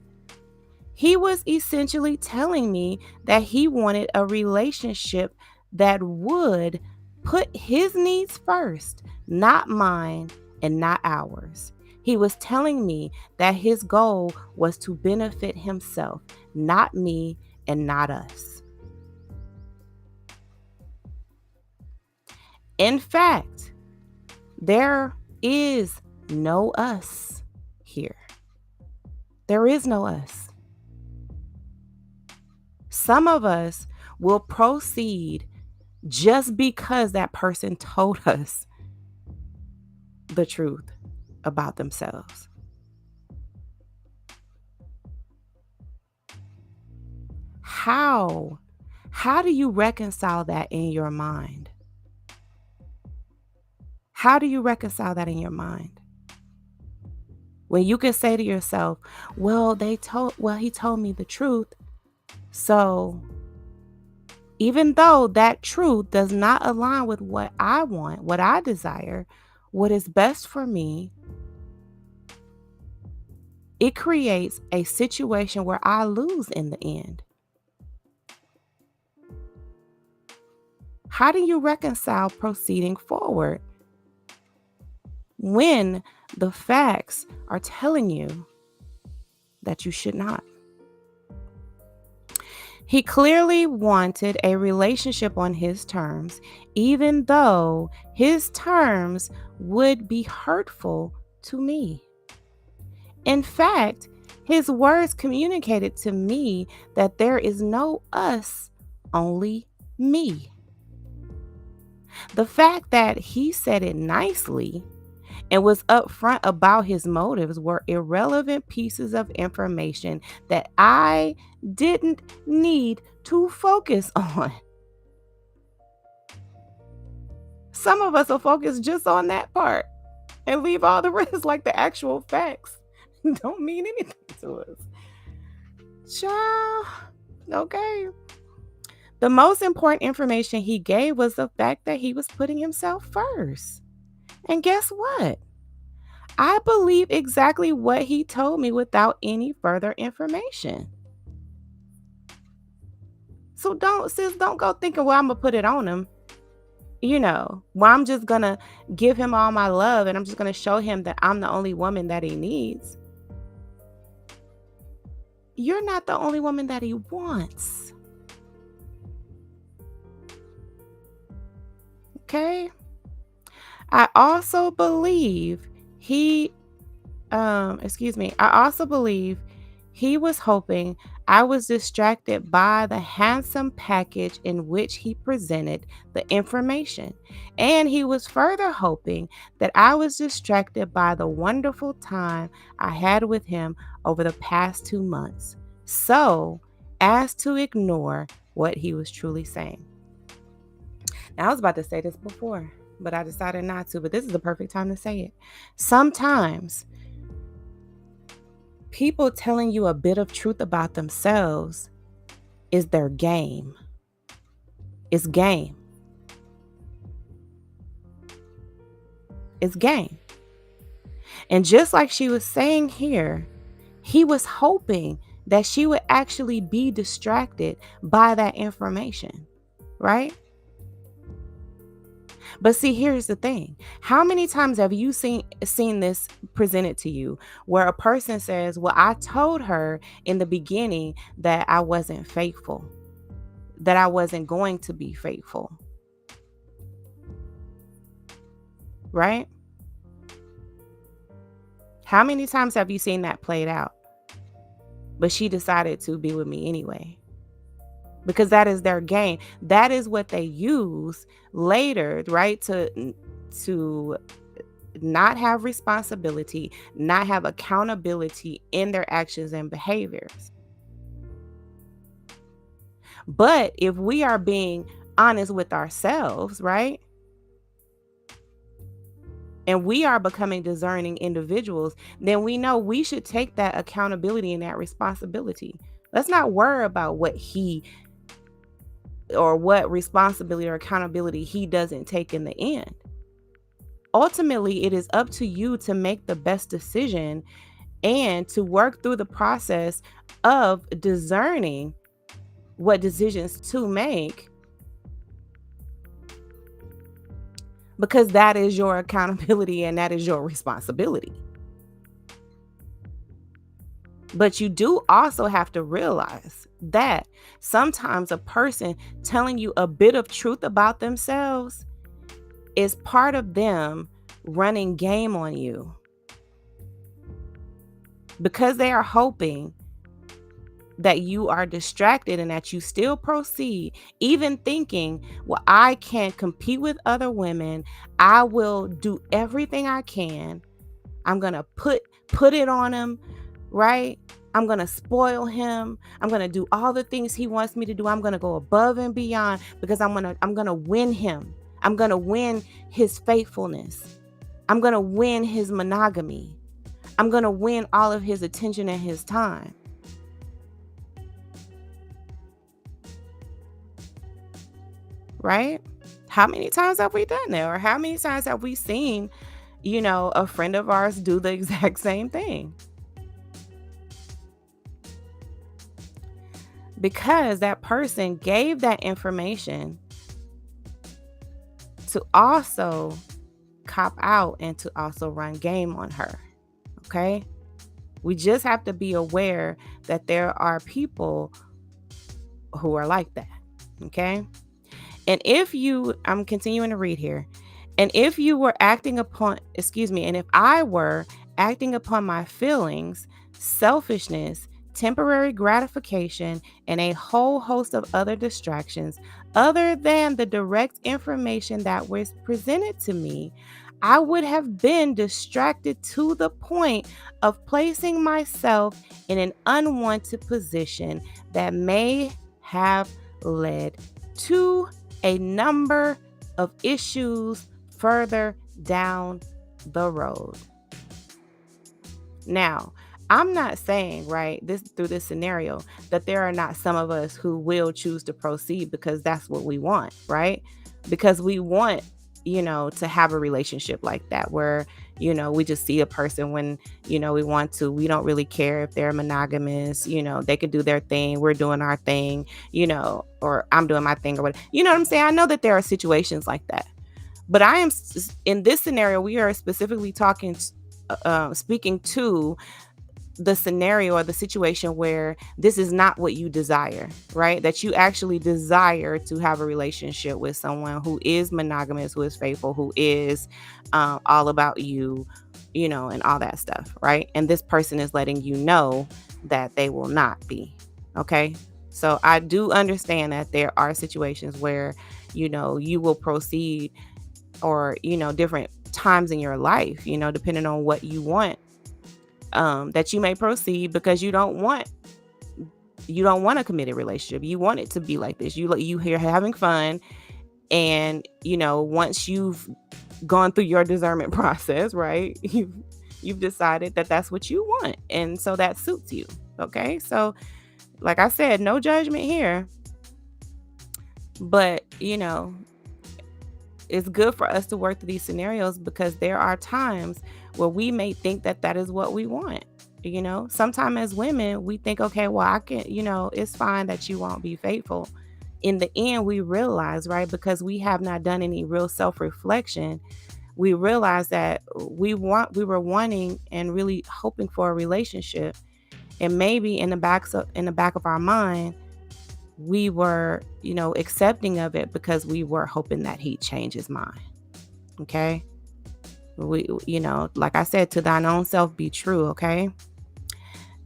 He was essentially telling me that he wanted a relationship that would put his needs first, not mine and not ours. He was telling me that his goal was to benefit himself, not me and not us. In fact, there is no us here. There is no us. Some of us will proceed just because that person told us the truth about themselves. How How do you reconcile that in your mind? How do you reconcile that in your mind? When you can say to yourself, well, he told me the truth. So even though that truth does not align with what I want, what I desire, what is best for me, it creates a situation where I lose in the end. How do you reconcile proceeding forward when the facts are telling you that you should not? He clearly wanted a relationship on his terms, even though his terms would be hurtful to me. In fact, his words communicated to me that there is no us, only me. The fact that he said it nicely and was upfront about his motives were irrelevant pieces of information that I didn't need to focus on. Some of us will focus just on that part and leave all the rest, like the actual facts don't mean anything to us. Child, okay. The most important information he gave was the fact that he was putting himself first. And guess what? I believe exactly what he told me without any further information. So don't go thinking, well, I'm going to put it on him. Well, I'm just going to give him all my love and I'm just going to show him that I'm the only woman that he needs. You're not the only woman that he wants. Okay? I also believe he was hoping I was distracted by the handsome package in which he presented the information. And he was further hoping that I was distracted by the wonderful time I had with him over the past 2 months, so as to ignore what he was truly saying. Now, I was about to say this before, but I decided not to, but this is the perfect time to say it. Sometimes people telling you a bit of truth about themselves is their game. It's game. It's game. And just like she was saying here, he was hoping that she would actually be distracted by that information, right? But see, here's the thing. How many times have you seen this presented to you where a person says, well, I told her in the beginning that I wasn't faithful, that I wasn't going to be faithful, right? How many times have you seen that played out? But she decided to be with me anyway. Because that is their game. That is what they use later, right? To not have responsibility, not have accountability in their actions and behaviors. But if we are being honest with ourselves, right? And we are becoming discerning individuals, then we know we should take that accountability and that responsibility. Let's not worry about what responsibility or accountability he doesn't take in the end. Ultimately, it is up to you to make the best decision and to work through the process of discerning what decisions to make, because that is your accountability and that is your responsibility. But you do also have to realize that sometimes a person telling you a bit of truth about themselves is part of them running game on you, because they are hoping that you are distracted and that you still proceed, even thinking, well, I can compete with other women. I will do everything I can. I'm going to put it on them, right? I'm going to spoil him. I'm going to do all the things he wants me to do. I'm going to go above and beyond because I'm going to win him. I'm going to win his faithfulness. I'm going to win his monogamy. I'm going to win all of his attention and his time. Right? How many times have we done that? Or how many times have we seen, a friend of ours do the exact same thing? Because that person gave that information to also cop out and to also run game on her. Okay? We just have to be aware that there are people who are like that. Okay? And I'm continuing to read here. And if you were acting upon, and if I were acting upon my feelings, selfishness, temporary gratification, and a whole host of other distractions, other than the direct information that was presented to me, I would have been distracted to the point of placing myself in an unwanted position that may have led to a number of issues further down the road. Now, I'm not saying, through this scenario, that there are not some of us who will choose to proceed because that's what we want, right? Because we want, to have a relationship like that where, we just see a person when, we want to. We don't really care if they're monogamous, they can do their thing. We're doing our thing, or I'm doing my thing or whatever. You know what I'm saying? I know that there are situations like that. But in this scenario, we are specifically speaking to the scenario or the situation where this is not what you desire, right? That you actually desire to have a relationship with someone who is monogamous, who is faithful, who is all about you, and all that stuff, right? And this person is letting you know that they will not be, okay? So I do understand that there are situations where, you will proceed or, different times in your life, depending on what you want, that you may proceed because you don't want a committed relationship. You want it to be like this. You here having fun. And, once you've gone through your discernment process, right, you've decided that that's what you want. And so that suits you. Okay. So like I said, no judgment here, but, it's good for us to work through these scenarios because there are times where we may think that that is what we want. Sometimes as women, we think, okay, well, I can, it's fine that you won't be faithful. In the end, we realize, right, because we have not done any real self-reflection, we realize that we were wanting and really hoping for a relationship. And maybe in the back of our mind, we were, accepting of it because we were hoping that he'd change his mind. Okay. We, like I said, to thine own self be true. Okay.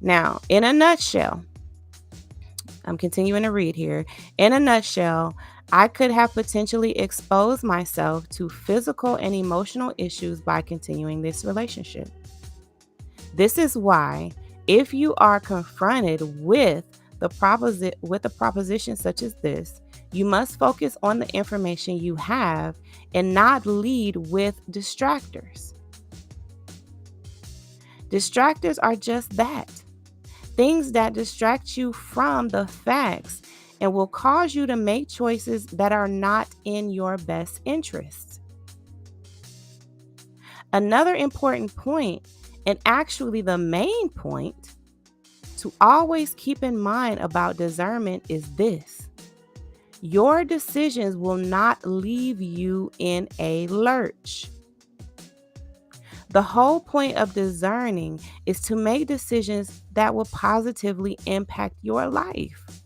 Now, in a nutshell, I'm continuing to read here. In a nutshell, I could have potentially exposed myself to physical and emotional issues by continuing this relationship. This is why, if you are confronted with a proposition such as this, you must focus on the information you have and not lead with distractors. Distractors are just that. Things that distract you from the facts and will cause you to make choices that are not in your best interests. Another important point, and actually the main point, to always keep in mind about discernment is this: your decisions will not leave you in a lurch. The whole point of discerning is to make decisions that will positively impact your life.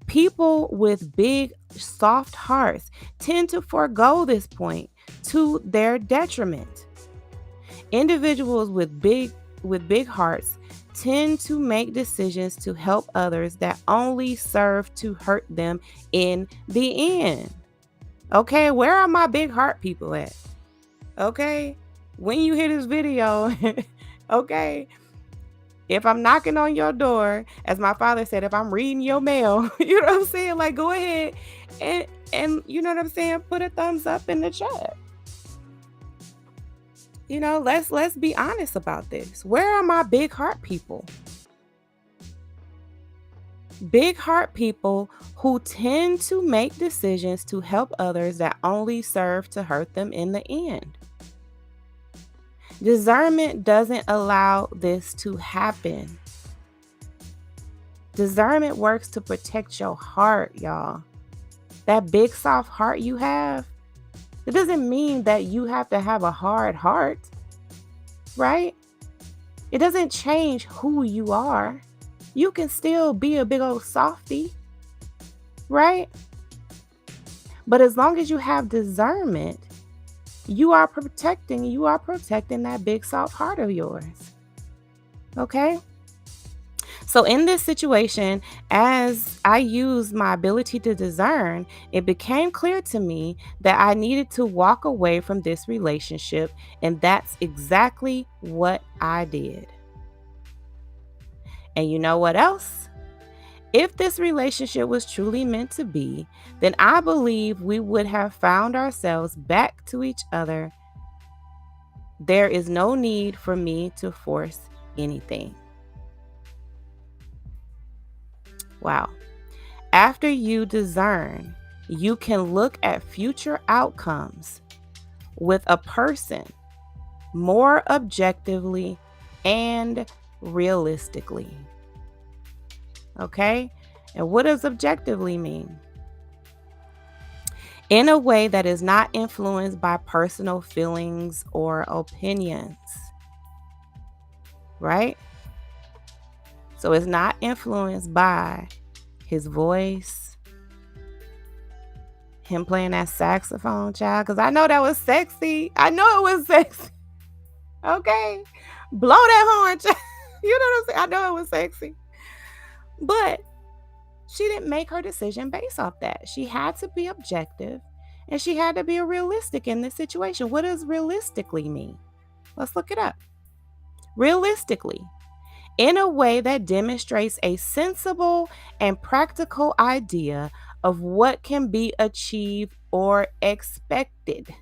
People with big, soft hearts tend to forego this point to their detriment. Individuals with big hearts tend to make decisions to help others that only serve to hurt them in the end. Okay, where are my big heart people at? Okay, when you hear this video, okay, If I'm knocking on your door, as my father said, if I'm reading your mail, you know what I'm saying? Like, go ahead and you know what I'm saying? Put a thumbs up in the chat. You know, let's be honest about this. Where are my big heart people? Big heart people who tend to make decisions to help others that only serve to hurt them in the end. Discernment doesn't allow this to happen. Discernment works to protect your heart, y'all. That big soft heart you have, it doesn't mean that you have to have a hard heart, right? It doesn't change who you are. You can still be a big old softy, right? But as long as you have discernment, you are protecting that big soft heart of yours. Okay? So in this situation, as I used my ability to discern, it became clear to me that I needed to walk away from this relationship, and that's exactly what I did. And you know what else? If this relationship was truly meant to be, then I believe we would have found ourselves back to each other. There is no need for me to force anything. Wow. After you discern, you can look at future outcomes with a person more objectively and realistically. Okay? And what does objectively mean? In a way that is not influenced by personal feelings or opinions. Right? So it's not influenced by his voice, him playing that saxophone, child, because I know that was sexy. I know it was sexy. Okay? Blow that horn, child. You know what I'm saying? I know it was sexy. But she didn't make her decision based off that. She had to be objective and she had to be realistic in this situation. What does realistically mean? Let's look it up. Realistically, in a way that demonstrates a sensible and practical idea of what can be achieved or expected.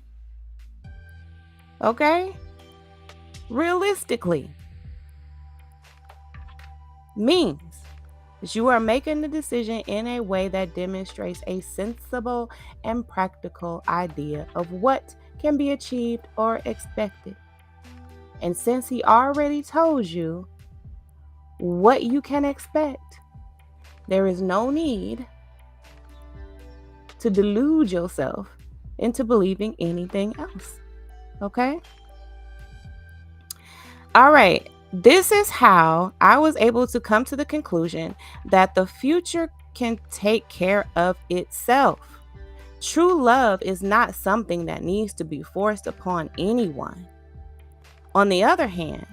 Okay? Realistically means that you are making the decision in a way that demonstrates a sensible and practical idea of what can be achieved or expected. And since he already told you what you can expect, there is no need to delude yourself into believing anything else. Okay? All right. This is how I was able to come to the conclusion that the future can take care of itself. True love is not something that needs to be forced upon anyone. On the other hand,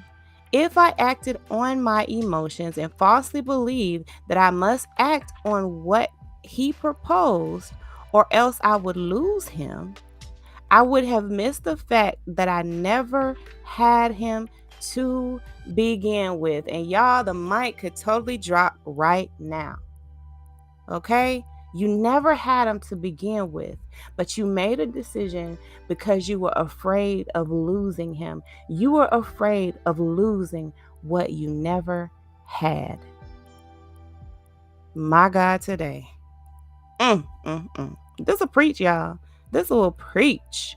if I acted on my emotions and falsely believed that I must act on what he proposed or else I would lose him, I would have missed the fact that I never had him to begin with. And y'all, the mic could totally drop right now. Okay? You never had him to begin with, but you made a decision because you were afraid of losing him. You were afraid of losing what you never had. My God, today. This will preach, y'all. This will preach.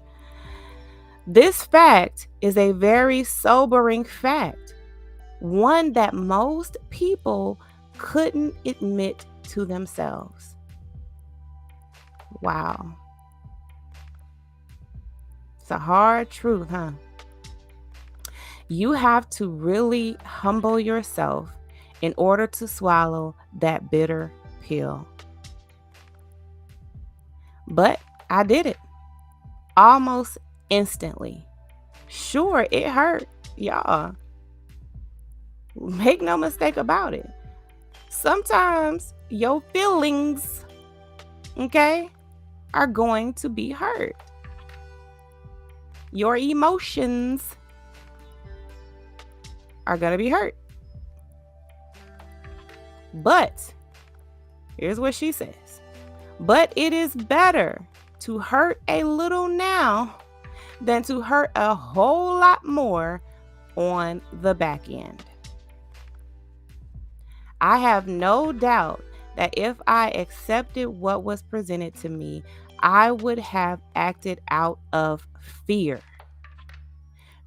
This fact is a very sobering fact, one that most people couldn't admit to themselves. Wow. It's a hard truth, huh? You have to really humble yourself in order to swallow that bitter pill. But I did it almost instantly. Sure, it hurt, y'all. Make no mistake about it. Sometimes your feelings, okay, are going to be hurt. Your emotions are going to be hurt. But here's what she says. But it is better to hurt a little now than to hurt a whole lot more on the back end. I have no doubt that if I accepted what was presented to me, I would have acted out of fear.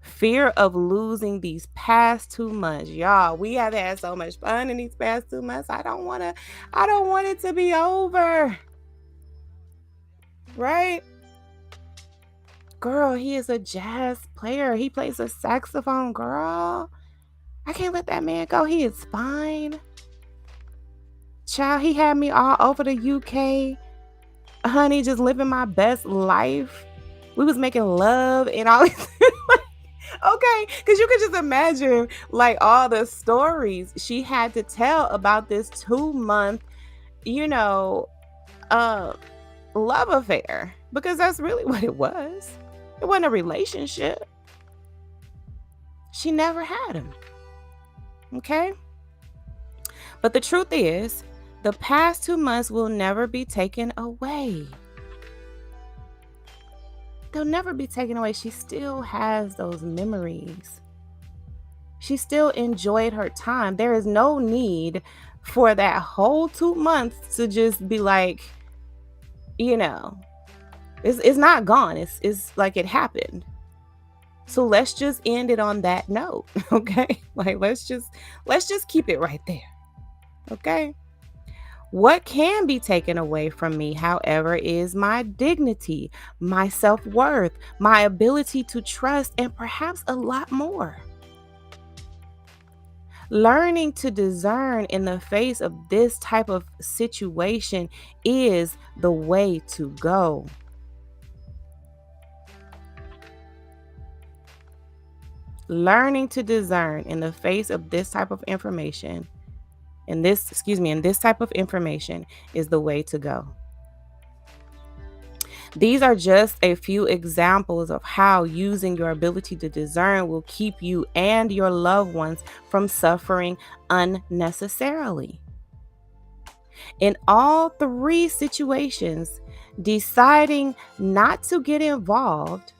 Fear of losing these past 2 months. Y'all, we have had so much fun in these past 2 months. I don't want it to be over. Right? Girl, he is a jazz player. He plays a saxophone, girl. I can't let that man go. He is fine. Child, he had me all over the UK. Honey, just living my best life. We was making love and all this. Okay, because you could just imagine like all the stories she had to tell about this 2 month, love affair. Because that's really what it was. It wasn't a relationship. She never had him. Okay? But the truth is, the past 2 months will never be taken away. They'll never be taken away. She still has those memories. She still enjoyed her time. There is no need for that whole 2 months to just be like, it's not gone. It's like it happened. So let's just end it on that note, okay? Like let's just keep it right there. Okay? What can be taken away from me, however, is my dignity, my self-worth, my ability to trust, and perhaps a lot more. Learning to discern in the face of this type of situation is the way to go. Learning to discern in the face of this type of information, in this type of information is the way to go. These are just a few examples of how using your ability to discern will keep you and your loved ones from suffering unnecessarily. In all 3 situations, deciding not to get involved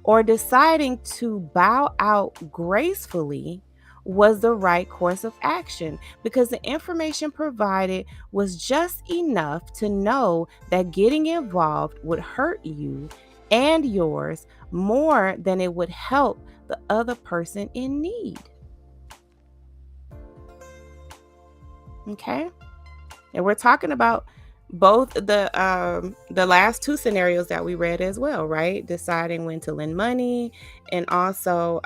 or deciding to bow out gracefully was the right course of action because the information provided was just enough to know that getting involved would hurt you and yours more than it would help the other person in need. Okay? And we're talking about both the last 2 scenarios that we read as well, right? Deciding when to lend money and also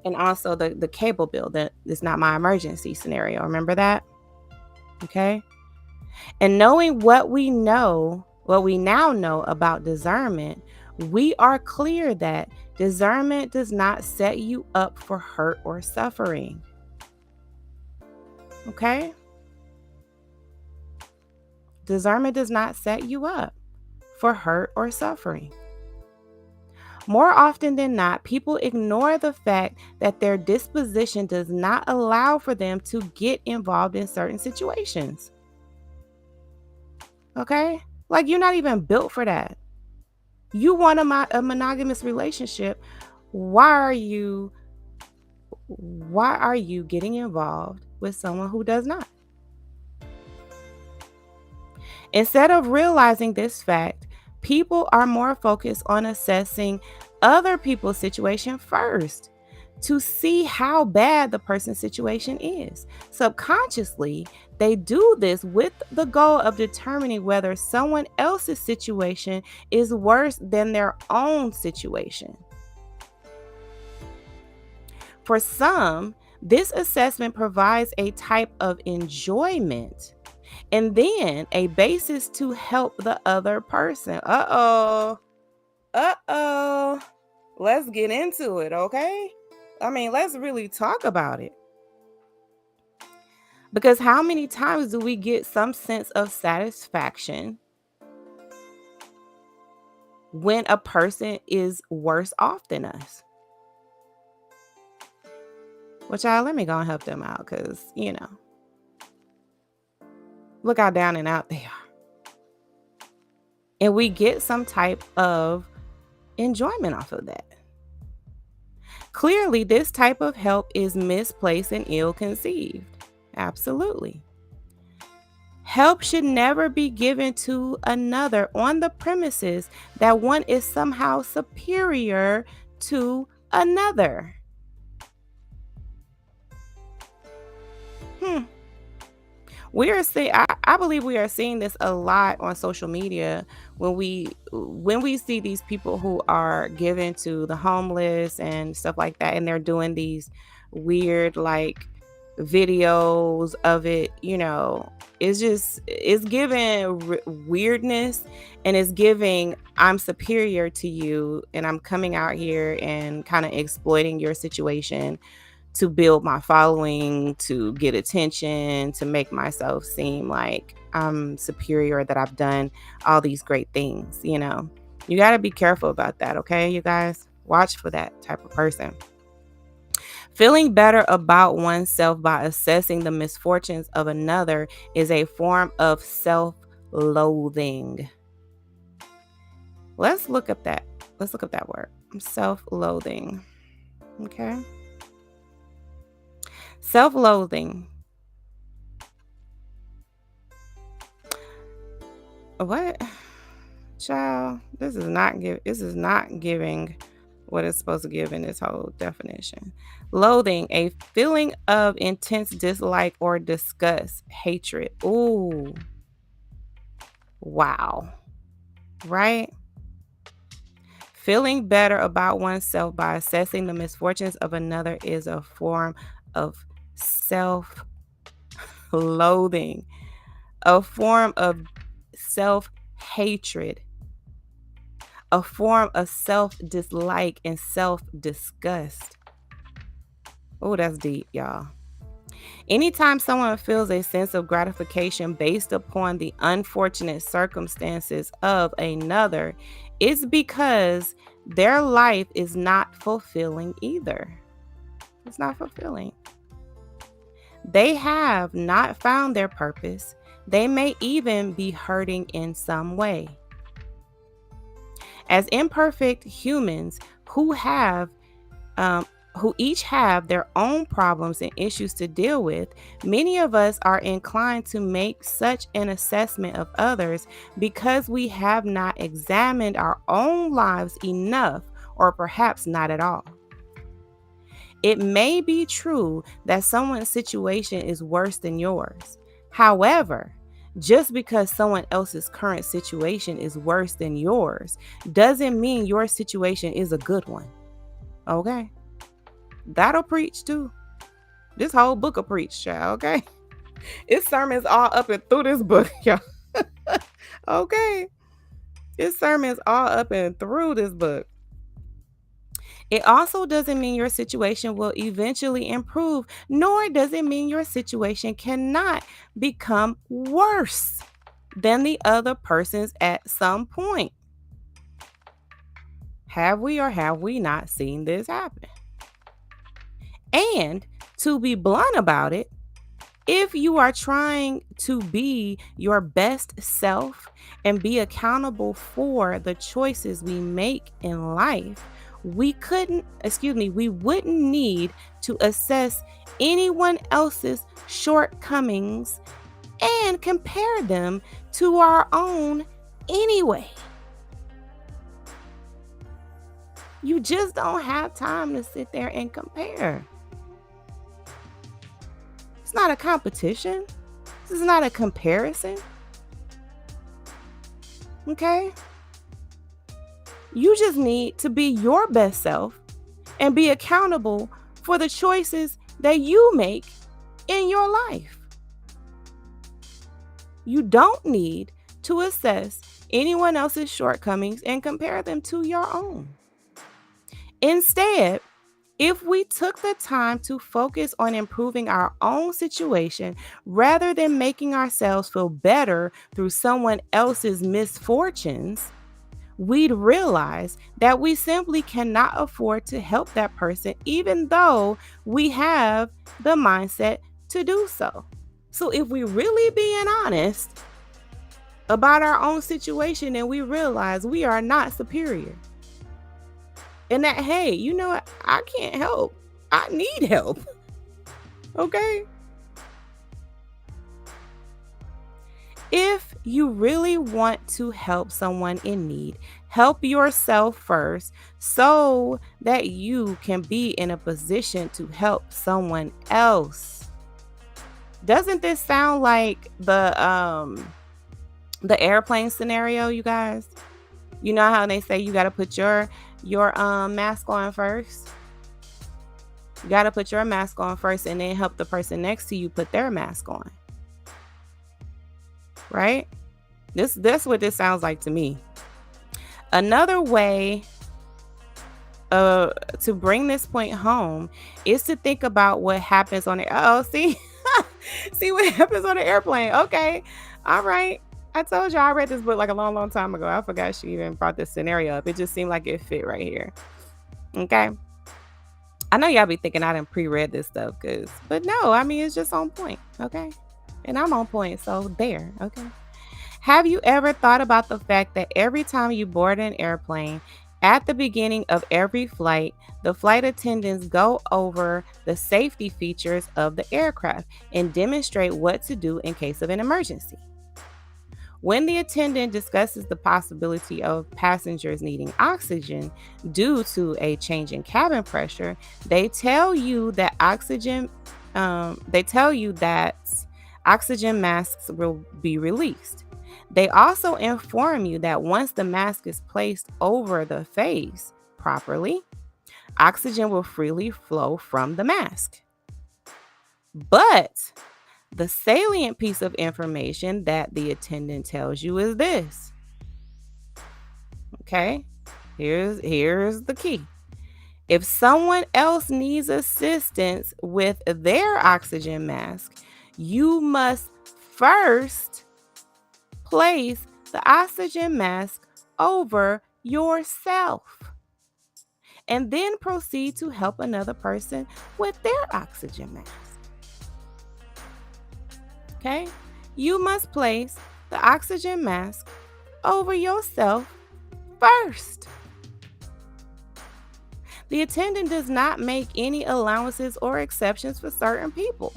the cable bill that is not my emergency scenario. Remember that? Okay. And knowing what we now know about discernment, we are clear that discernment does not set you up for hurt or suffering. Okay? Discernment does not set you up for hurt or suffering. More often than not, people ignore the fact that their disposition does not allow for them to get involved in certain situations. Okay? Like you're not even built for that. You want a monogamous relationship. Why are you getting involved with someone who does not? Instead of realizing this fact, people are more focused on assessing other people's situation first to see how bad the person's situation is. Subconsciously, they do this with the goal of determining whether someone else's situation is worse than their own situation. For some, this assessment provides a type of enjoyment and then a basis to help the other person. Let's get into it, okay? I mean, let's really talk about it. Because how many times do we get some sense of satisfaction when a person is worse off than us? Well, child, let me go and help them out because, look how down and out they are. And we get some type of enjoyment off of that. Clearly, this type of help is misplaced and ill-conceived. Absolutely. Help should never be given to another on the premises that one is somehow superior to another. Hmm. I believe we are seeing this a lot on social media when we see these people who are given to the homeless and stuff like that, and they're doing these weird like videos of it. It's giving weirdness, and it's giving I'm superior to you and I'm coming out here and kind of exploiting your situation to build my following, to get attention, to make myself seem like I'm superior, that I've done all these great things. You got to be careful about that, okay, you guys? Watch for that type of person. Feeling better about oneself by assessing the misfortunes of another is a form of self-loathing. Let's look up that word. Self-loathing. Okay. Self-loathing. What? Child, this is not giving what it's supposed to give in this whole definition. Loathing, a feeling of intense dislike or disgust, hatred. Ooh. Wow. Right? Feeling better about oneself by assessing the misfortunes of another is a form of self-loathing, a form of self-hatred, a form of self-dislike and self-disgust. Oh, that's deep, y'all. Anytime someone feels a sense of gratification based upon the unfortunate circumstances of another, it's because their life is not fulfilling either. It's not fulfilling. They have not found their purpose. They may even be hurting in some way. As imperfect humans who each have their own problems and issues to deal with, many of us are inclined to make such an assessment of others because we have not examined our own lives enough, or perhaps not at all. It may be true that someone's situation is worse than yours. However, just because someone else's current situation is worse than yours doesn't mean your situation is a good one. Okay? That'll preach too. This whole book will preach, child, okay? It's sermons all up and through this book, y'all. Okay? It's sermons all up and through this book. It also doesn't mean your situation will eventually improve, nor does it mean your situation cannot become worse than the other person's at some point. Have we or have we not seen this happen? And to be blunt about it, if you are trying to be your best self and be accountable for the choices we make in life, we wouldn't need to assess anyone else's shortcomings and compare them to our own anyway. You just don't have time to sit there and compare. It's not a competition. This is not a comparison. Okay? You just need to be your best self and be accountable for the choices that you make in your life. You don't need to assess anyone else's shortcomings and compare them to your own. Instead, if we took the time to focus on improving our own situation rather than making ourselves feel better through someone else's misfortunes, we'd realize that we simply cannot afford to help that person, even though we have the mindset to do so. So if we really being honest about our own situation and we realize we are not superior and that, hey, you know what? I can't help. I need help. Okay? If you really want to help someone in need, help yourself first so that you can be in a position to help someone else. Doesn't this sound like the airplane scenario, you guys? You know how they say you got to put your mask on first? You got to put your mask on first and then help the person next to you put their mask on. Right? That's what this sounds like to me. Another way to bring this point home is to think about what happens on the see what happens on the airplane. Okay. All right. I told you I read this book like a long time ago. I forgot she even brought this scenario up. It just seemed like it fit right here. Okay. I know y'all be thinking I done pre-read this stuff, but no, I mean, it's just on point. Okay. And I'm on point. So there. Okay. Have you ever thought about the fact that every time you board an airplane, at the beginning of every flight, the flight attendants go over the safety features of the aircraft and demonstrate what to do in case of an emergency? When the attendant discusses the possibility of passengers needing oxygen due to a change in cabin pressure, they tell you that oxygen masks will be released. They also inform you that once the mask is placed over the face properly, oxygen will freely flow from the mask. But the salient piece of information that the attendant tells you is this. Okay, here's the key. If someone else needs assistance with their oxygen mask, you must first place the oxygen mask over yourself and then proceed to help another person with their oxygen mask. Okay? You must place the oxygen mask over yourself first. The attendant does not make any allowances or exceptions for certain people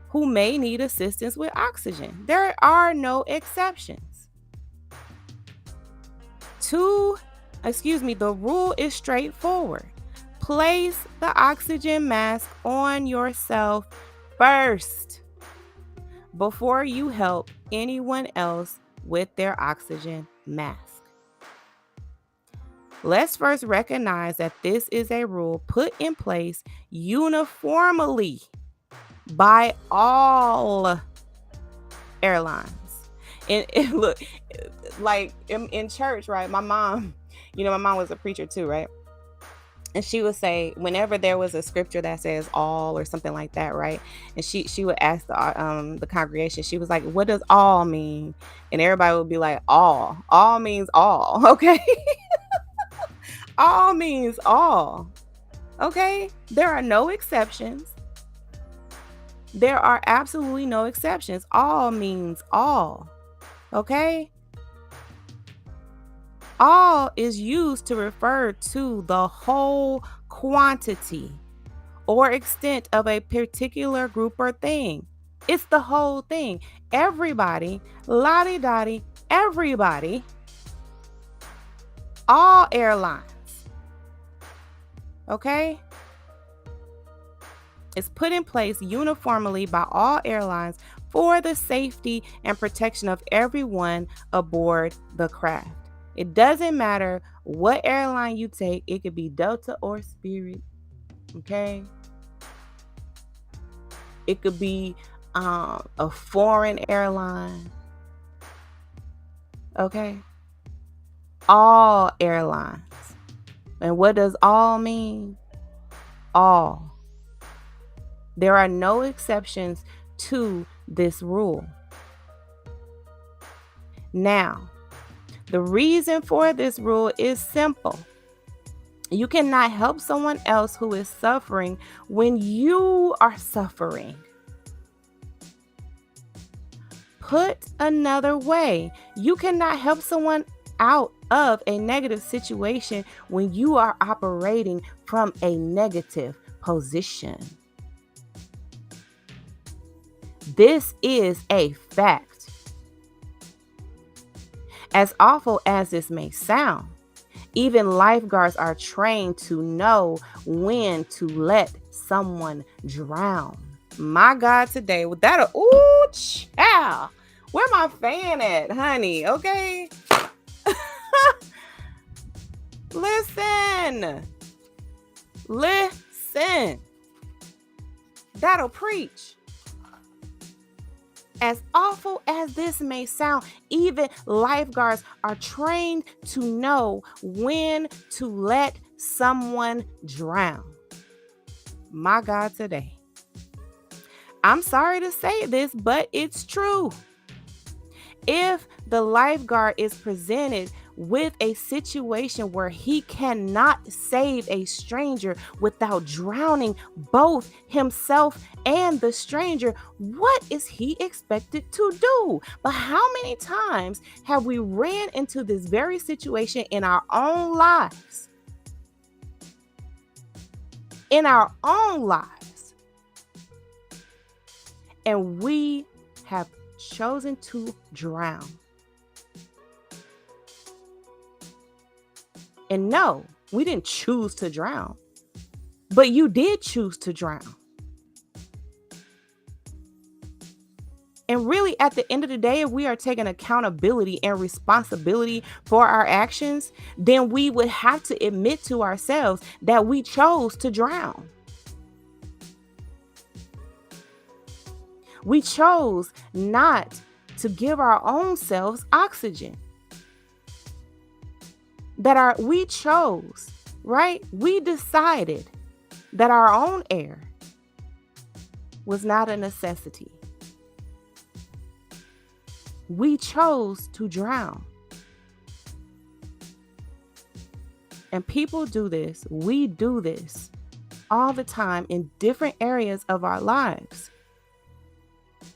who may need assistance with oxygen. There are no exceptions. The rule is straightforward. Place the oxygen mask on yourself first before you help anyone else with their oxygen mask. Let's first recognize that this is a rule put in place uniformly by all airlines. And look, like in church, right? My mom was a preacher too, right? And she would say, whenever there was a scripture that says all or something like that, right? And she would ask the congregation, she was like, what does all mean? And everybody would be like, all. All means all, okay? All means all, okay? There are no exceptions. There are absolutely no exceptions. All means all, okay? All is used to refer to the whole quantity or extent of a particular group or thing. It's the whole thing. Everybody, lottie-dottie, everybody, all airlines. Okay? It's put in place uniformly by all airlines for the safety and protection of everyone aboard the craft. It doesn't matter what airline you take. It could be Delta or Spirit. Okay? It could be a foreign airline. Okay? All airlines. And what does all mean? All. There are no exceptions to this rule. Now, The reason for this rule is simple. You cannot help someone else who is suffering when you are suffering. Put another way, you cannot help someone out of a negative situation when you are operating from a negative position. This is a fact. As awful as this may sound, even lifeguards are trained to know when to let someone drown. My God, today, with that, ooh, child. Where my fan at, honey? Okay. Listen. That'll preach. As awful as this may sound, even lifeguards are trained to know when to let someone drown. My God, today. I'm sorry to say this, but it's true. If the lifeguard is presented with a situation where he cannot save a stranger without drowning both himself and the stranger, what is he expected to do? But how many times have we ran into this very situation in our own lives? In our own lives. And we have chosen to drown. And no, we didn't choose to drown, but you did choose to drown. And really, at the end of the day, if we are taking accountability and responsibility for our actions, then we would have to admit to ourselves that we chose to drown. We chose not to give our own selves oxygen. We chose, right? We decided that our own air was not a necessity. We chose to drown. And people do this. We do this all the time in different areas of our lives.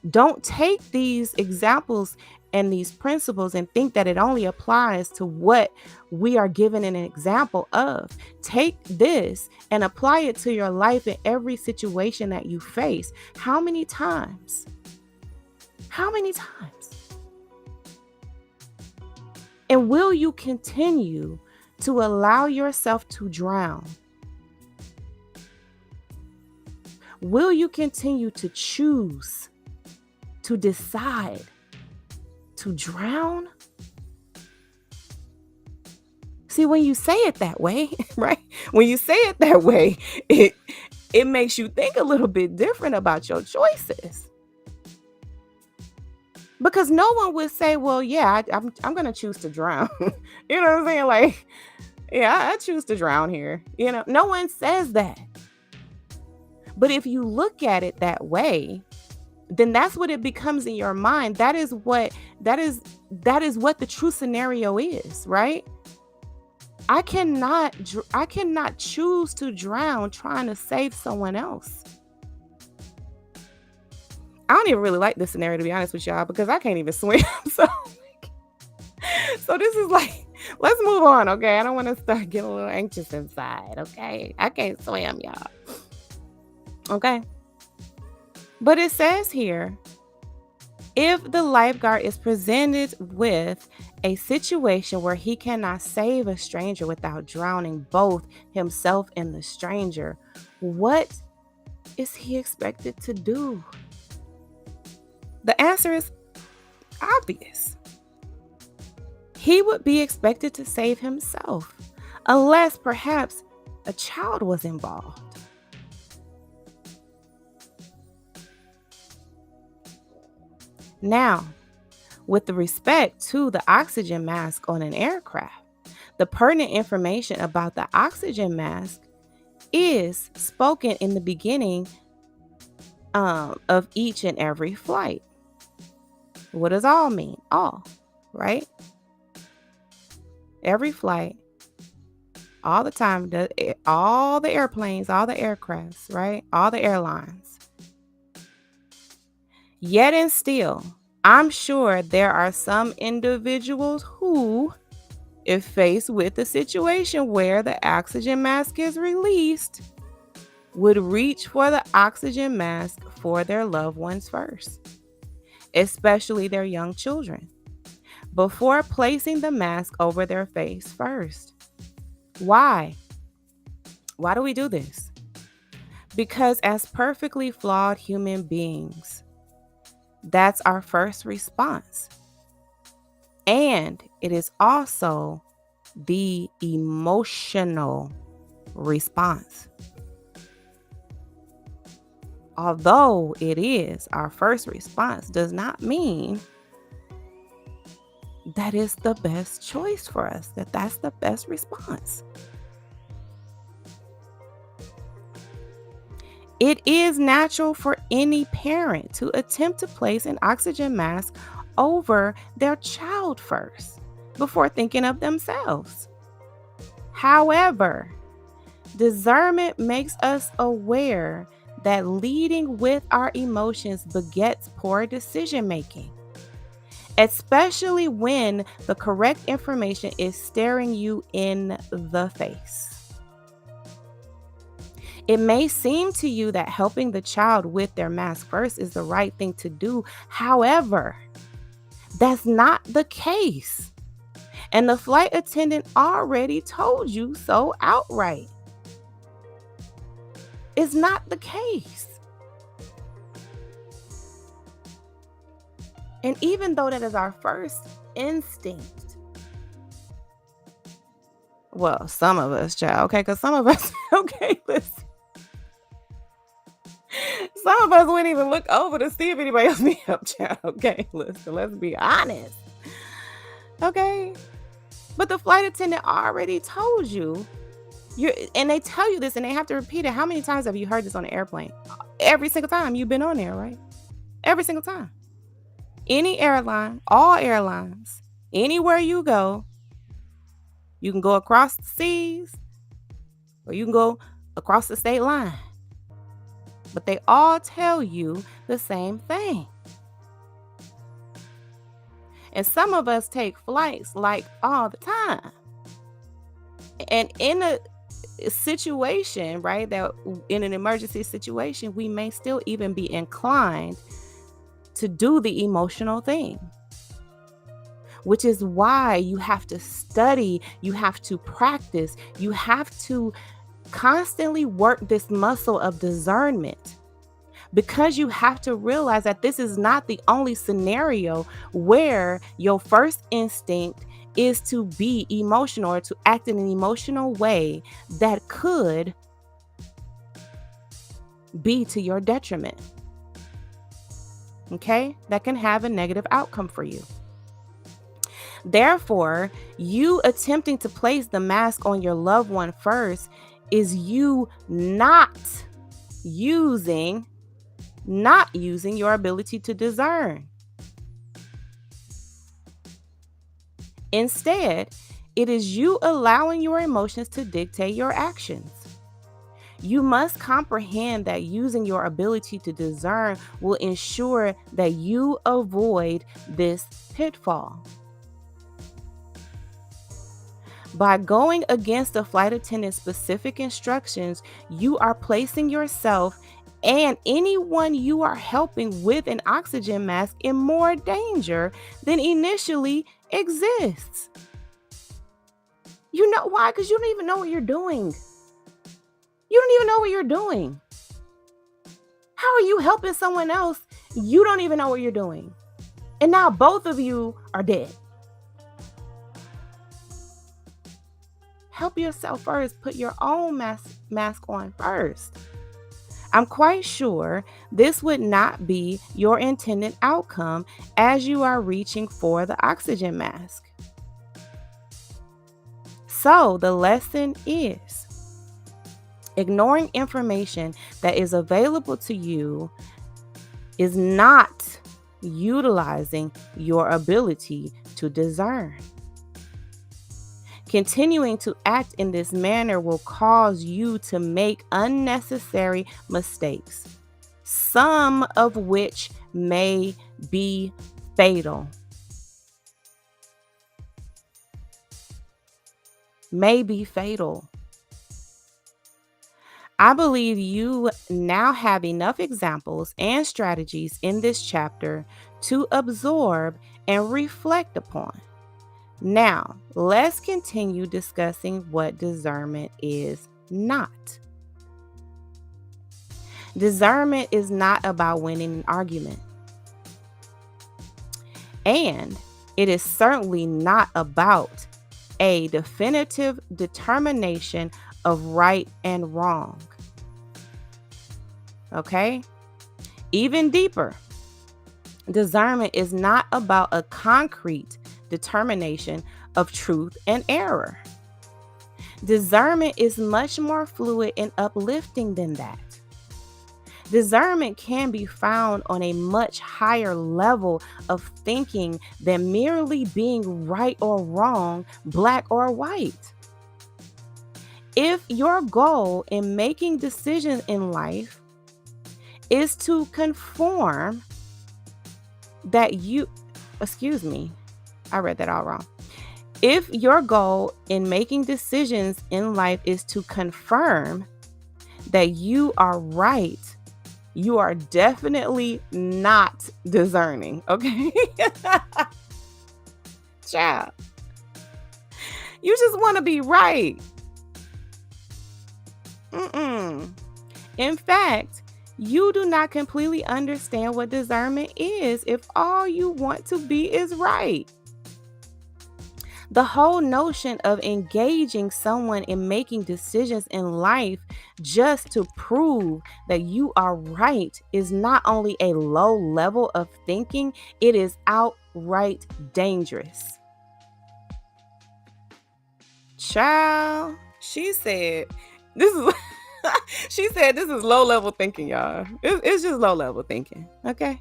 Don't take these examples and these principles and think that it only applies to what we are given an example of. Take this and apply it to your life in every situation that you face. How many times? How many times? And will you continue to allow yourself to drown? Will you continue to choose, to decide to drown? See, when you say it that way, right? When you say it that way, it makes you think a little bit different about your choices. Because no one would say, well, yeah, I'm going to choose to drown. You know what I'm saying? Like, yeah, I choose to drown here. You know, no one says that. But if you look at it that way, then that's what it becomes in your mind. That is what the true scenario is, right? I cannot choose to drown trying to save someone else. I don't even really like this scenario, to be honest with y'all, because I can't even swim. So this is like, let's move on, okay? I don't want to start getting a little anxious inside, okay? I can't swim, y'all. Okay? But it says here, if the lifeguard is presented with a situation where he cannot save a stranger without drowning both himself and the stranger, what is he expected to do? The answer is obvious. He would be expected to save himself, unless perhaps a child was involved. Now, with respect to the oxygen mask on an aircraft, the pertinent information about the oxygen mask is spoken in the beginning of each and every flight. What does all mean? All, right? every flight, all the time, all the airplanes, all the aircrafts, right? All the airlines. Yet and still, I'm sure there are some individuals who, if faced with a situation where the oxygen mask is released, would reach for the oxygen mask for their loved ones first, especially their young children, before placing the mask over their face first. Why? Why do we do this? Because as perfectly flawed human beings, that's our first response. And it is also the emotional response. Although it is our first response, does not mean that is the best choice for us, that's the best response. It is natural for any parent to attempt to place an oxygen mask over their child first before thinking of themselves. However, discernment makes us aware that leading with our emotions begets poor decision making, especially when the correct information is staring you in the face. It may seem to you that helping the child with their mask first is the right thing to do. However, that's not the case. And the flight attendant already told you so outright. It's not the case. And even though that is our first instinct, well, some of us, child, okay, because some of us, okay, listen. Some of us wouldn't even look over to see if anybody else need help, child. Okay, listen, let's be honest. Okay, but the flight attendant already told you, and they tell you this and they have to repeat it. How many times have you heard this on the airplane? Every single time you've been on there, right? Every single time. Any airline, all airlines, anywhere you go, you can go across the seas or you can go across the state line. But they all tell you the same thing. And some of us take flights like all the time. And in a situation, right, that in an emergency situation, we may still even be inclined to do the emotional thing, which is why you have to study, you have to practice, you have to constantly work this muscle of discernment, because you have to realize that this is not the only scenario where your first instinct is to be emotional or to act in an emotional way that could be to your detriment. Okay? That can have a negative outcome for you. Therefore, you attempting to place the mask on your loved one first is you not using your ability to discern. Instead, it is you allowing your emotions to dictate your actions. You must comprehend that using your ability to discern will ensure that you avoid this pitfall. By going against the flight attendant's specific instructions, you are placing yourself and anyone you are helping with an oxygen mask in more danger than initially exists. You know why? Because you don't even know what you're doing. You don't even know what you're doing. How are you helping someone else? You don't even know what you're doing. And now both of you are dead. Help yourself first. Put your own mask on first. I'm quite sure this would not be your intended outcome as you are reaching for the oxygen mask. So the lesson is ignoring information that is available to you is not utilizing your ability to discern. Continuing to act in this manner will cause you to make unnecessary mistakes, some of which may be fatal. May be fatal. I believe you now have enough examples and strategies in this chapter to absorb and reflect upon. Now, let's continue discussing what discernment is not. Discernment is not about winning an argument. And it is certainly not about a definitive determination of right and wrong. Okay? Even deeper, discernment is not about a concrete determination of truth and error. Discernment is much more fluid and uplifting than that. Discernment can be found on a much higher level of thinking than merely being right or wrong, black or white. If your goal in making decisions in life is to conform that you, I read that all wrong. If your goal in making decisions in life is to confirm that you are right, you are definitely not discerning, okay? Child. You just want to be right. In fact, you do not completely understand what discernment is if all you want to be is right. The whole notion of engaging someone in making decisions in life just to prove that you are right is not only a low level of thinking, it is outright dangerous. Child, she said, this is she said this is low level thinking, y'all. It's just low level thinking, okay?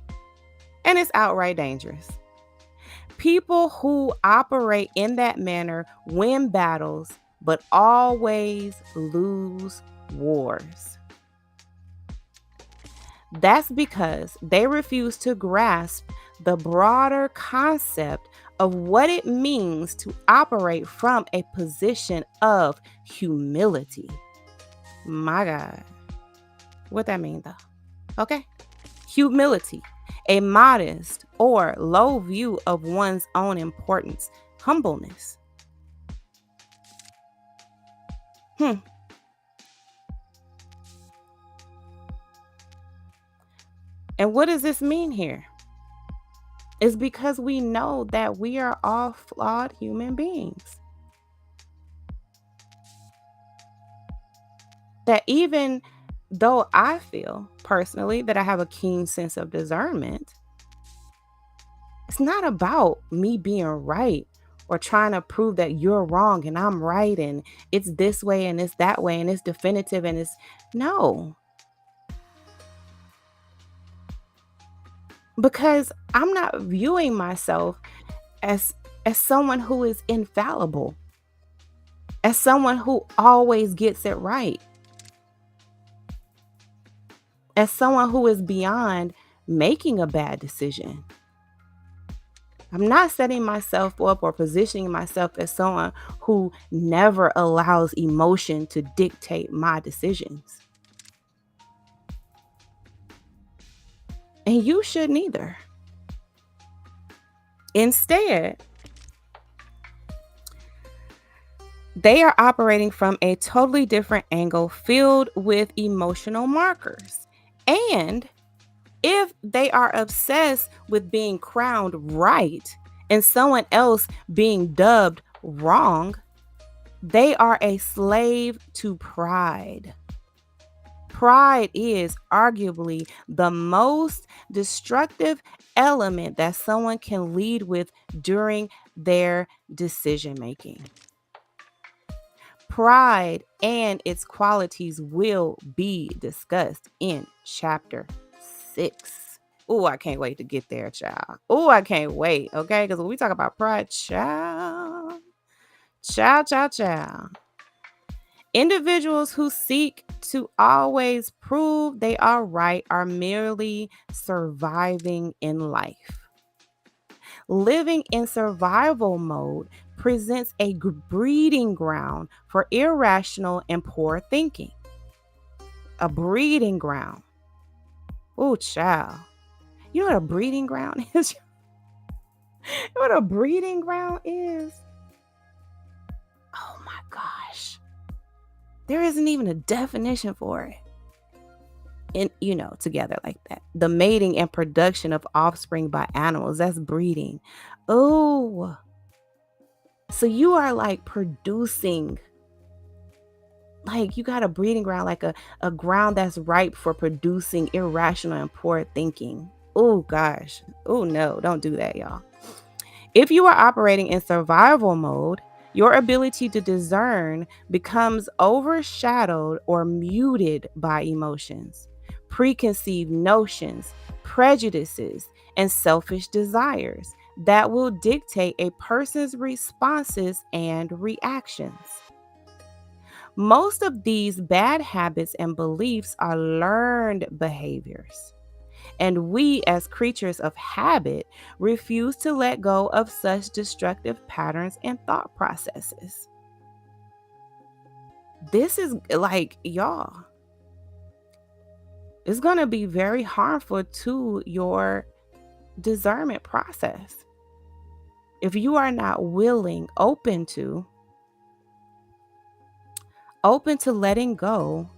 And it's outright dangerous. People who operate in that manner win battles, but always lose wars. That's because they refuse to grasp the broader concept of what it means to operate from a position of humility. My God. What that mean though? Okay. Humility, a modest or low view of one's own importance, humbleness. And what does this mean here? It's because we know that we are all flawed human beings. That even though I feel personally that I have a keen sense of discernment, it's not about me being right or trying to prove that you're wrong and I'm right and it's this way and it's that way and it's definitive and it's no. Because I'm not viewing myself as someone who is infallible, as someone who always gets it right, as someone who is beyond making a bad decision. I'm not setting myself up or positioning myself as someone who never allows emotion to dictate my decisions. And you shouldn't either. Instead, they are operating from a totally different angle filled with emotional markers. And if they are obsessed with being crowned right and someone else being dubbed wrong, they are a slave to pride. Pride is arguably the most destructive element that someone can lead with during their decision making. Pride and its qualities will be discussed in chapter 6. Oh, I can't wait to get there, child. Oh, I can't wait. Okay, because when we talk about pride, child, Ciao, ciao, ciao. Individuals who seek to always prove they are right are merely surviving in life. Living in survival mode presents a breeding ground for irrational and poor thinking. A breeding ground. Oh, child. You know what a breeding ground is? You know what a breeding ground is? Oh my gosh. There isn't even a definition for it. And, together like that. The mating and production of offspring by animals, that's breeding. Oh, so you are like producing, like you got a breeding ground, like a ground that's ripe for producing irrational and poor thinking. Oh gosh. Oh no, don't do that, y'all. If you are operating in survival mode, your ability to discern becomes overshadowed or muted by emotions, preconceived notions, prejudices, and selfish desires that will dictate a person's responses and reactions. Most of these bad habits and beliefs are learned behaviors. And we, as creatures of habit, refuse to let go of such destructive patterns and thought processes. This is like, y'all, it's going to be very harmful to your discernment process. If you are not willing, open to letting go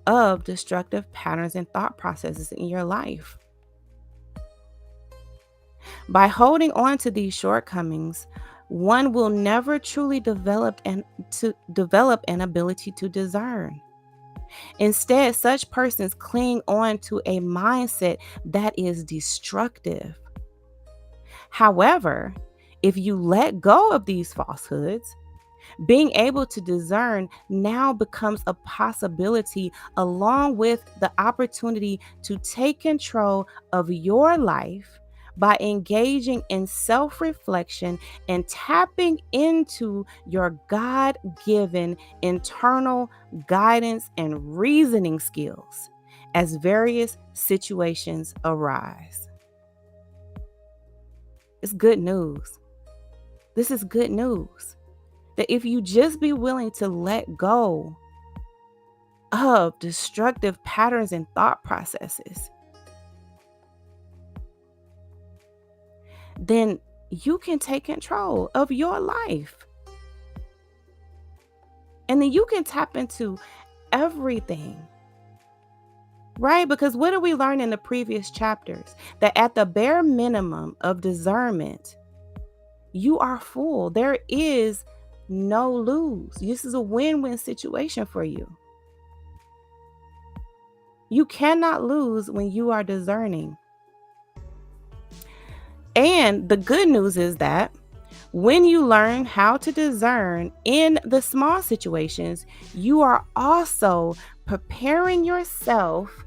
of destructive patterns and thought processes in your life. By holding on to these shortcomings, one will never truly develop an ability to discern. Instead, such persons cling on to a mindset that is destructive. However, if you let go of these falsehoods, being able to discern now becomes a possibility, along with the opportunity to take control of your life by engaging in self-reflection and tapping into your God-given internal guidance and reasoning skills as various situations arise. It's good news. This is good news. That if you just be willing to let go of destructive patterns and thought processes, then you can take control of your life. And then you can tap into everything, right? Because what did we learn in the previous chapters? That at the bare minimum of discernment, you are full. There is no lose. This is a win-win situation for you. You cannot lose when you are discerning. And the good news is that when you learn how to discern in the small situations, you are also preparing yourself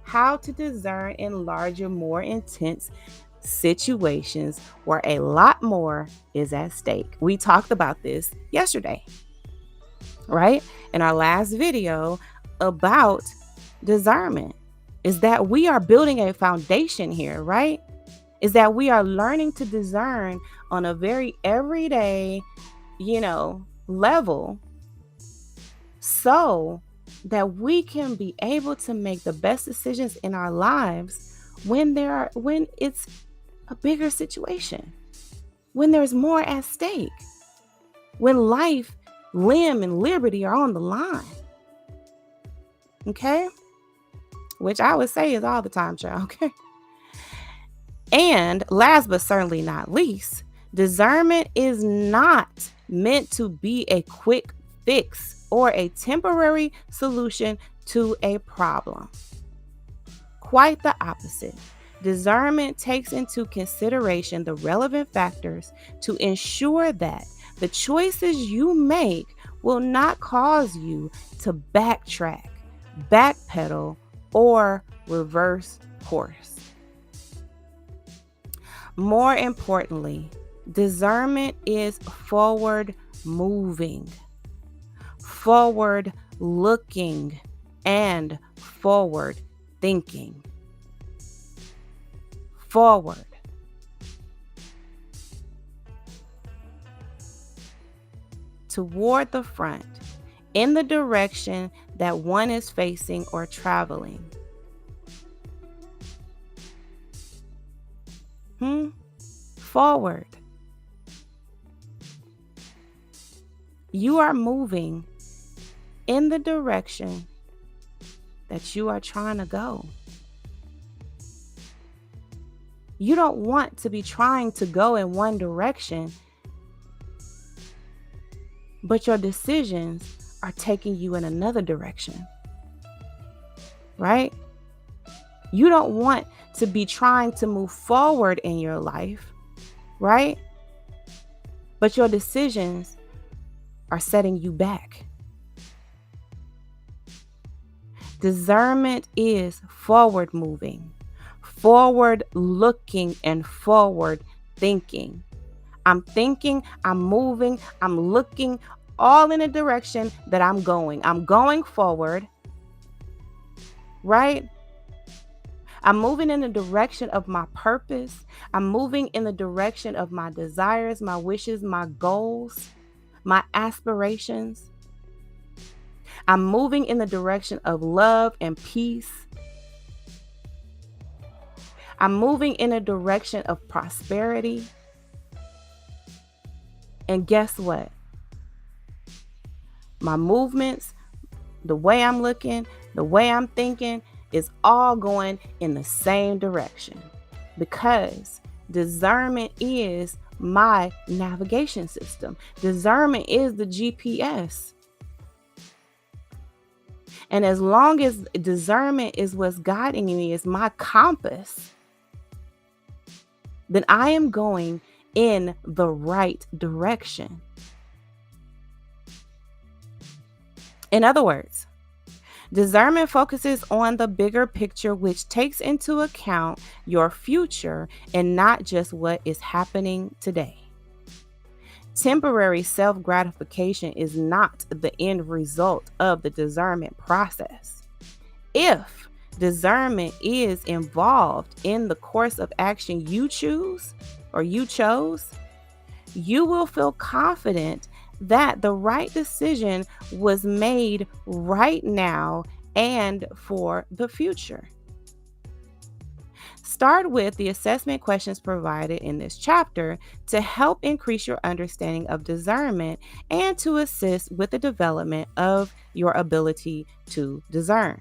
how to discern in larger, more intense situations where a lot more is at stake. We talked about this yesterday, right? In our last video about discernment, is that we are building a foundation here, right? Is that we are learning to discern on a very everyday, level, so that we can be able to make the best decisions in our lives when it's a bigger situation, when there's more at stake, when life, limb, and liberty are on the line. Okay? Which I would say is all the time, child. Okay? And last but certainly not least, discernment is not meant to be a quick fix or a temporary solution to a problem. Quite the opposite. Discernment takes into consideration the relevant factors to ensure that the choices you make will not cause you to backtrack, backpedal, or reverse course. More importantly, discernment is forward moving, forward looking, and forward thinking. Forward. Toward the front, in the direction that one is facing or traveling. Forward. You are moving in the direction that you are trying to go. You don't want to be trying to go in one direction, but your decisions are taking you in another direction, right? You don't want to be trying to move forward in your life, right? But your decisions are setting you back. Discernment is forward moving, forward looking, and forward thinking. I'm thinking, I'm moving, I'm looking, all in a direction that I'm going. I'm going forward, right? I'm moving in the direction of my purpose. I'm moving in the direction of my desires, my wishes, my goals, my aspirations. I'm moving in the direction of love and peace. I'm moving in a direction of prosperity. And guess what? My movements, the way I'm looking, the way I'm thinking is all going in the same direction, because discernment is my navigation system. Discernment is the GPS. And as long as discernment is what's guiding me, is my compass, then I am going in the right direction. In other words, discernment focuses on the bigger picture, which takes into account your future and not just what is happening today. Temporary self-gratification is not the end result of the discernment process. If discernment is involved in the course of action you choose or you chose, you will feel confident that the right decision was made right now and for the future. Start with the assessment questions provided in this chapter to help increase your understanding of discernment and to assist with the development of your ability to discern.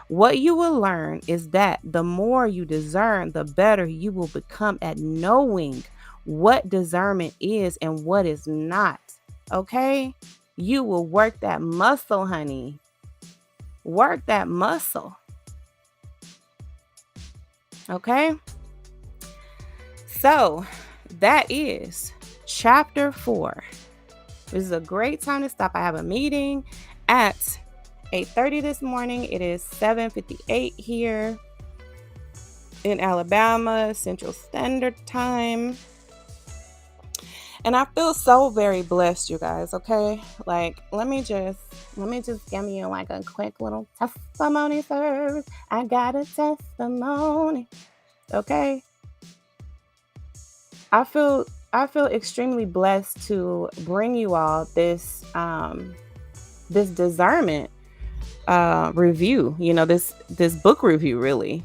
What you will learn is that the more you discern, the better you will become at knowing what discernment is and what is not. Okay? You will work that muscle, honey. Work that muscle. Okay? So that is chapter 4. This is a great time to stop. I have a meeting at 8:30 this morning. It is 7:58 here in Alabama, Central Standard Time. And I feel so very blessed, you guys, okay? Like, let me just give you like a quick little testimony service. I got a testimony, okay? I feel extremely blessed to bring you all this discernment review, this book review, really,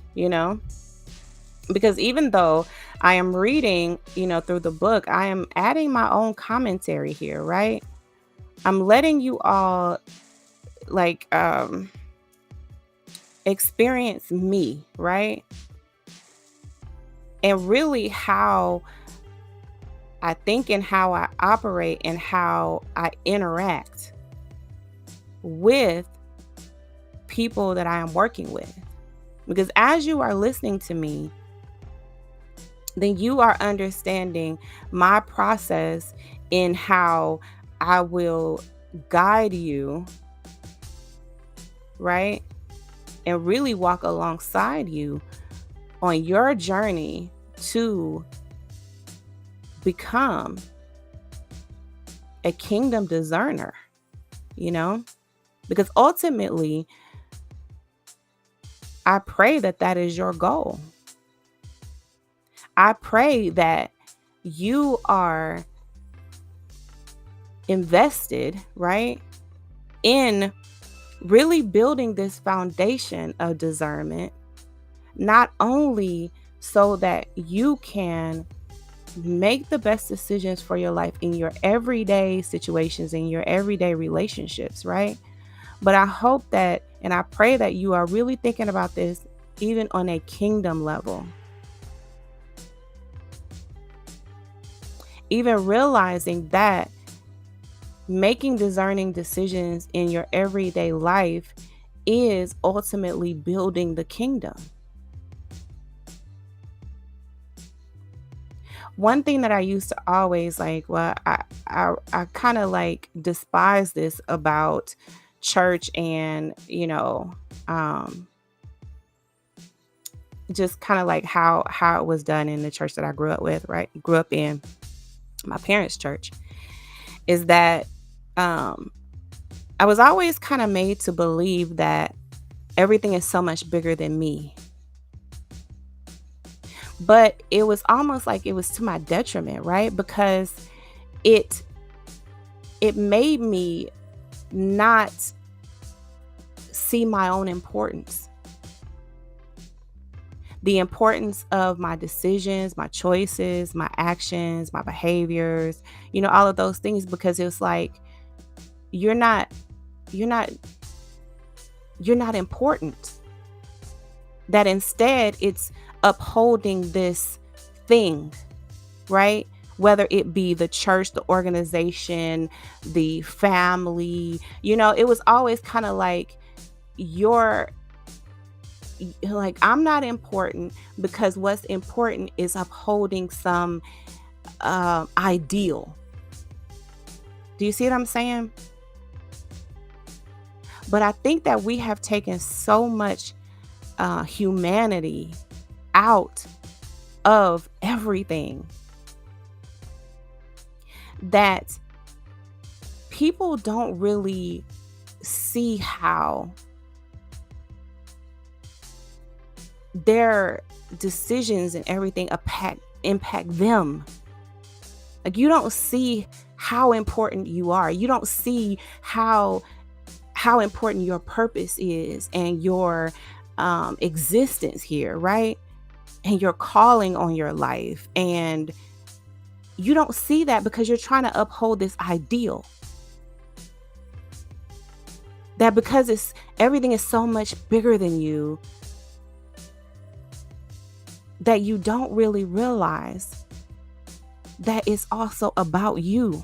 because even though I am reading, through the book, I am adding my own commentary here, right? I'm letting you all experience me, right? And really how I think and how I operate and how I interact with people that I am working with. Because as you are listening to me, then you are understanding my process in how I will guide you, right? And really walk alongside you on your journey to become a kingdom discerner, you know, because ultimately, I pray that that is your goal. I pray that you are invested, right, in really building this foundation of discernment, not only so that you can make the best decisions for your life in your everyday situations, in your everyday relationships, right? But I hope that, and I pray that you are really thinking about this even on a kingdom level. Even realizing that making discerning decisions in your everyday life is ultimately building the kingdom. One thing that I used to always I kind of like despise this about church and, just kind of like how it was done in the church that I grew up with, right? Grew up in my parents' church, is that um I was always kind of made to believe that everything is so much bigger than me. But it was almost like it was to my detriment, right? Because it it made me not see my own importance. The importance of my decisions, my choices, my actions, my behaviors, all of those things, because it was like you're not you're not you're not important. That instead it's upholding this thing, right? Whether it be the church, the organization, the family, it was always kind of like you're like, I'm not important because what's important is upholding some ideal. Do you see what I'm saying? But I think that we have taken so much humanity out of everything that people don't really see how their decisions and everything impact them. Like, you don't see how important you are. You don't see how important your purpose is and your existence here, right? And your calling on your life. And you don't see that because you're trying to uphold this ideal. That because everything is so much bigger than you, that you don't really realize that it's also about you.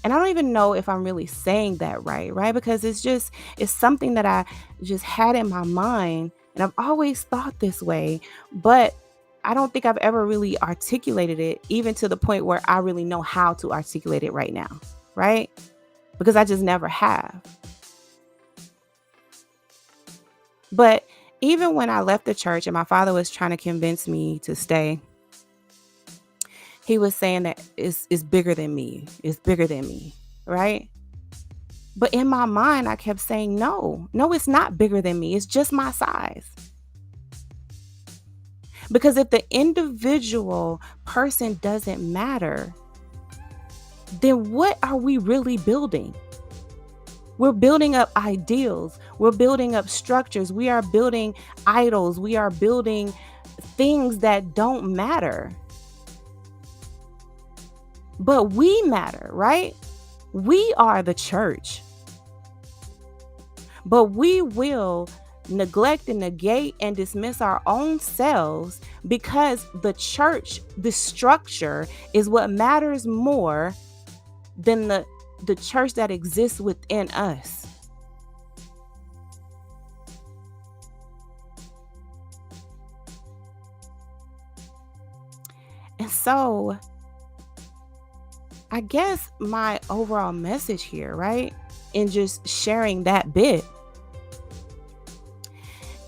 And I don't even know if I'm really saying that right? Because it's something that I just had in my mind, and I've always thought this way, but I don't think I've ever really articulated it, even to the point where I really know how to articulate it right now, right? Because I just never have. But even when I left the church and my father was trying to convince me to stay, he was saying that it's bigger than me. It's bigger than me, right? But in my mind, I kept saying, no, it's not bigger than me. It's just my size. Because if the individual person doesn't matter, then what are we really building? We're building up ideals. We're building up structures. We are building idols. We are building things that don't matter. But we matter, right? We are the church. But we will neglect and negate and dismiss our own selves because the church, the structure, is what matters more than the church that exists within us. And so I guess my overall message here, right, in just sharing that bit,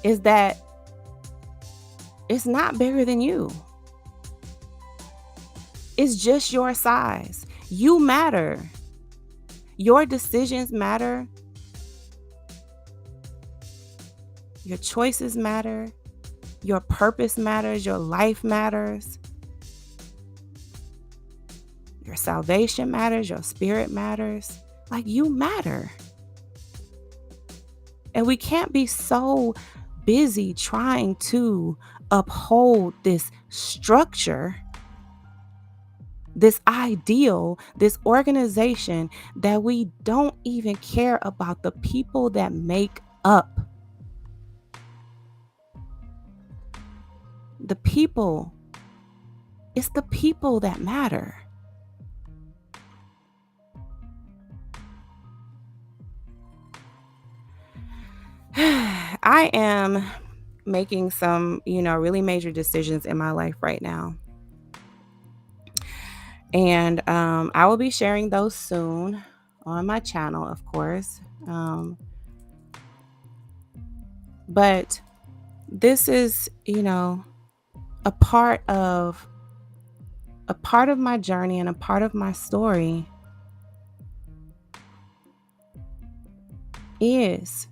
is that it's not bigger than you. is just your size. You matter. Your decisions matter. Your choices matter. Your purpose matters. Your life matters. Your salvation matters. Your spirit matters. Like, you matter. And we can't be so busy trying to uphold this structure, this ideal, this organization, that we don't even care about the people that make up the people. It's the people that matter. I am making some, really major decisions in my life right now. And I will be sharing those soon on my channel, of course. But this is, a part of my journey and a part of my story is,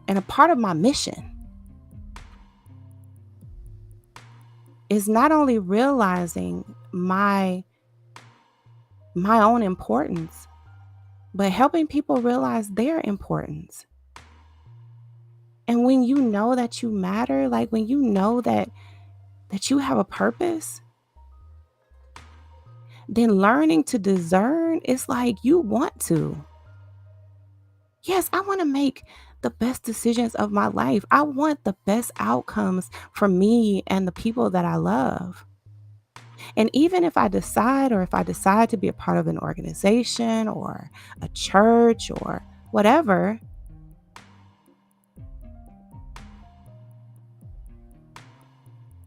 and a part of my mission is not only realizing my own importance, but helping people realize their importance. And when you know that you matter, like when you know that you have a purpose, then learning to discern, it's like you want to. Yes, I want to make the best decisions of my life. I want the best outcomes for me and the people that I love. And even if I decide to be a part of an organization or a church or whatever,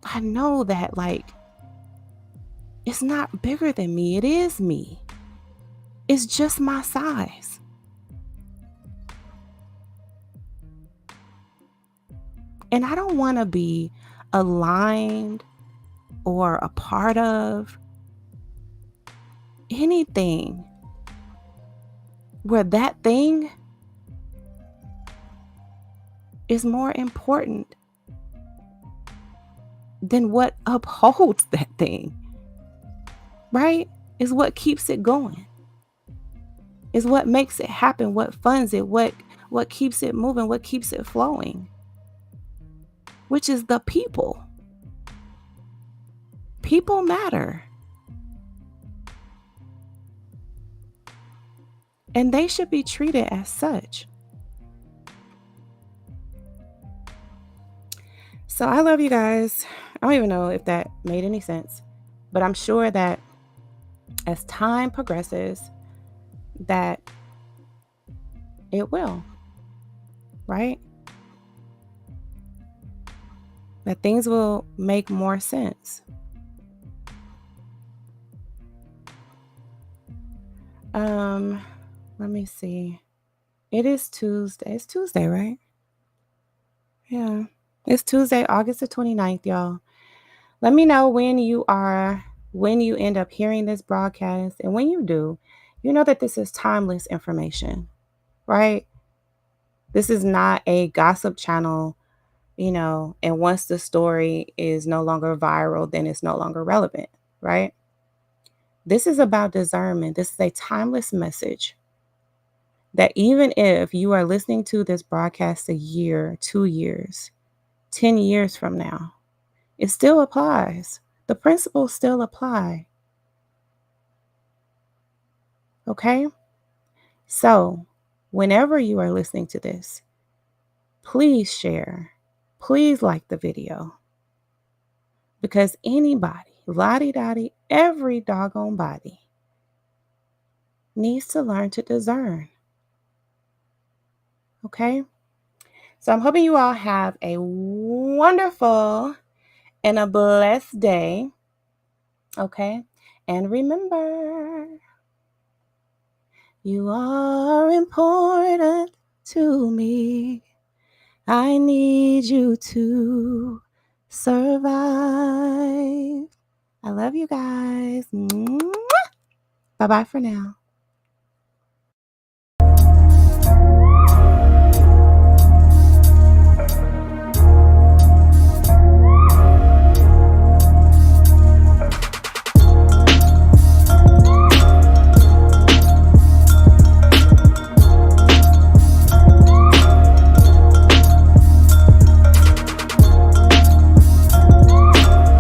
I know that, like, it's not bigger than me. It is me. It's just my size. And I don't want to be aligned or a part of anything where that thing is more important than what upholds that thing, right? Is what keeps it going, is what makes it happen, what funds it, what keeps it moving, what keeps it flowing, which is the people. People matter. And they should be treated as such. So I love you guys. I don't even know if that made any sense, but I'm sure that as time progresses, that it will, right? That things will make more sense. Let me see. It is Tuesday. It's Tuesday, right? Yeah. It's Tuesday, August the 29th, y'all. Let me know when you end up hearing this broadcast. And when you do, you know that this is timeless information, right? This is not a gossip channel, and once the story is no longer viral, then it's no longer relevant, right? This is about discernment. This is a timeless message that even if you are listening to this broadcast a year, 2 years, 10 years from now, it still applies. The principles still apply. Okay? So, whenever you are listening to this, please share. Please like the video. Because anybody, lottie-dottie, every doggone body needs to learn to discern. Okay? So I'm hoping you all have a wonderful and a blessed day. Okay? And remember, you are important to me. I need you to survive. I love you guys. Bye bye for now.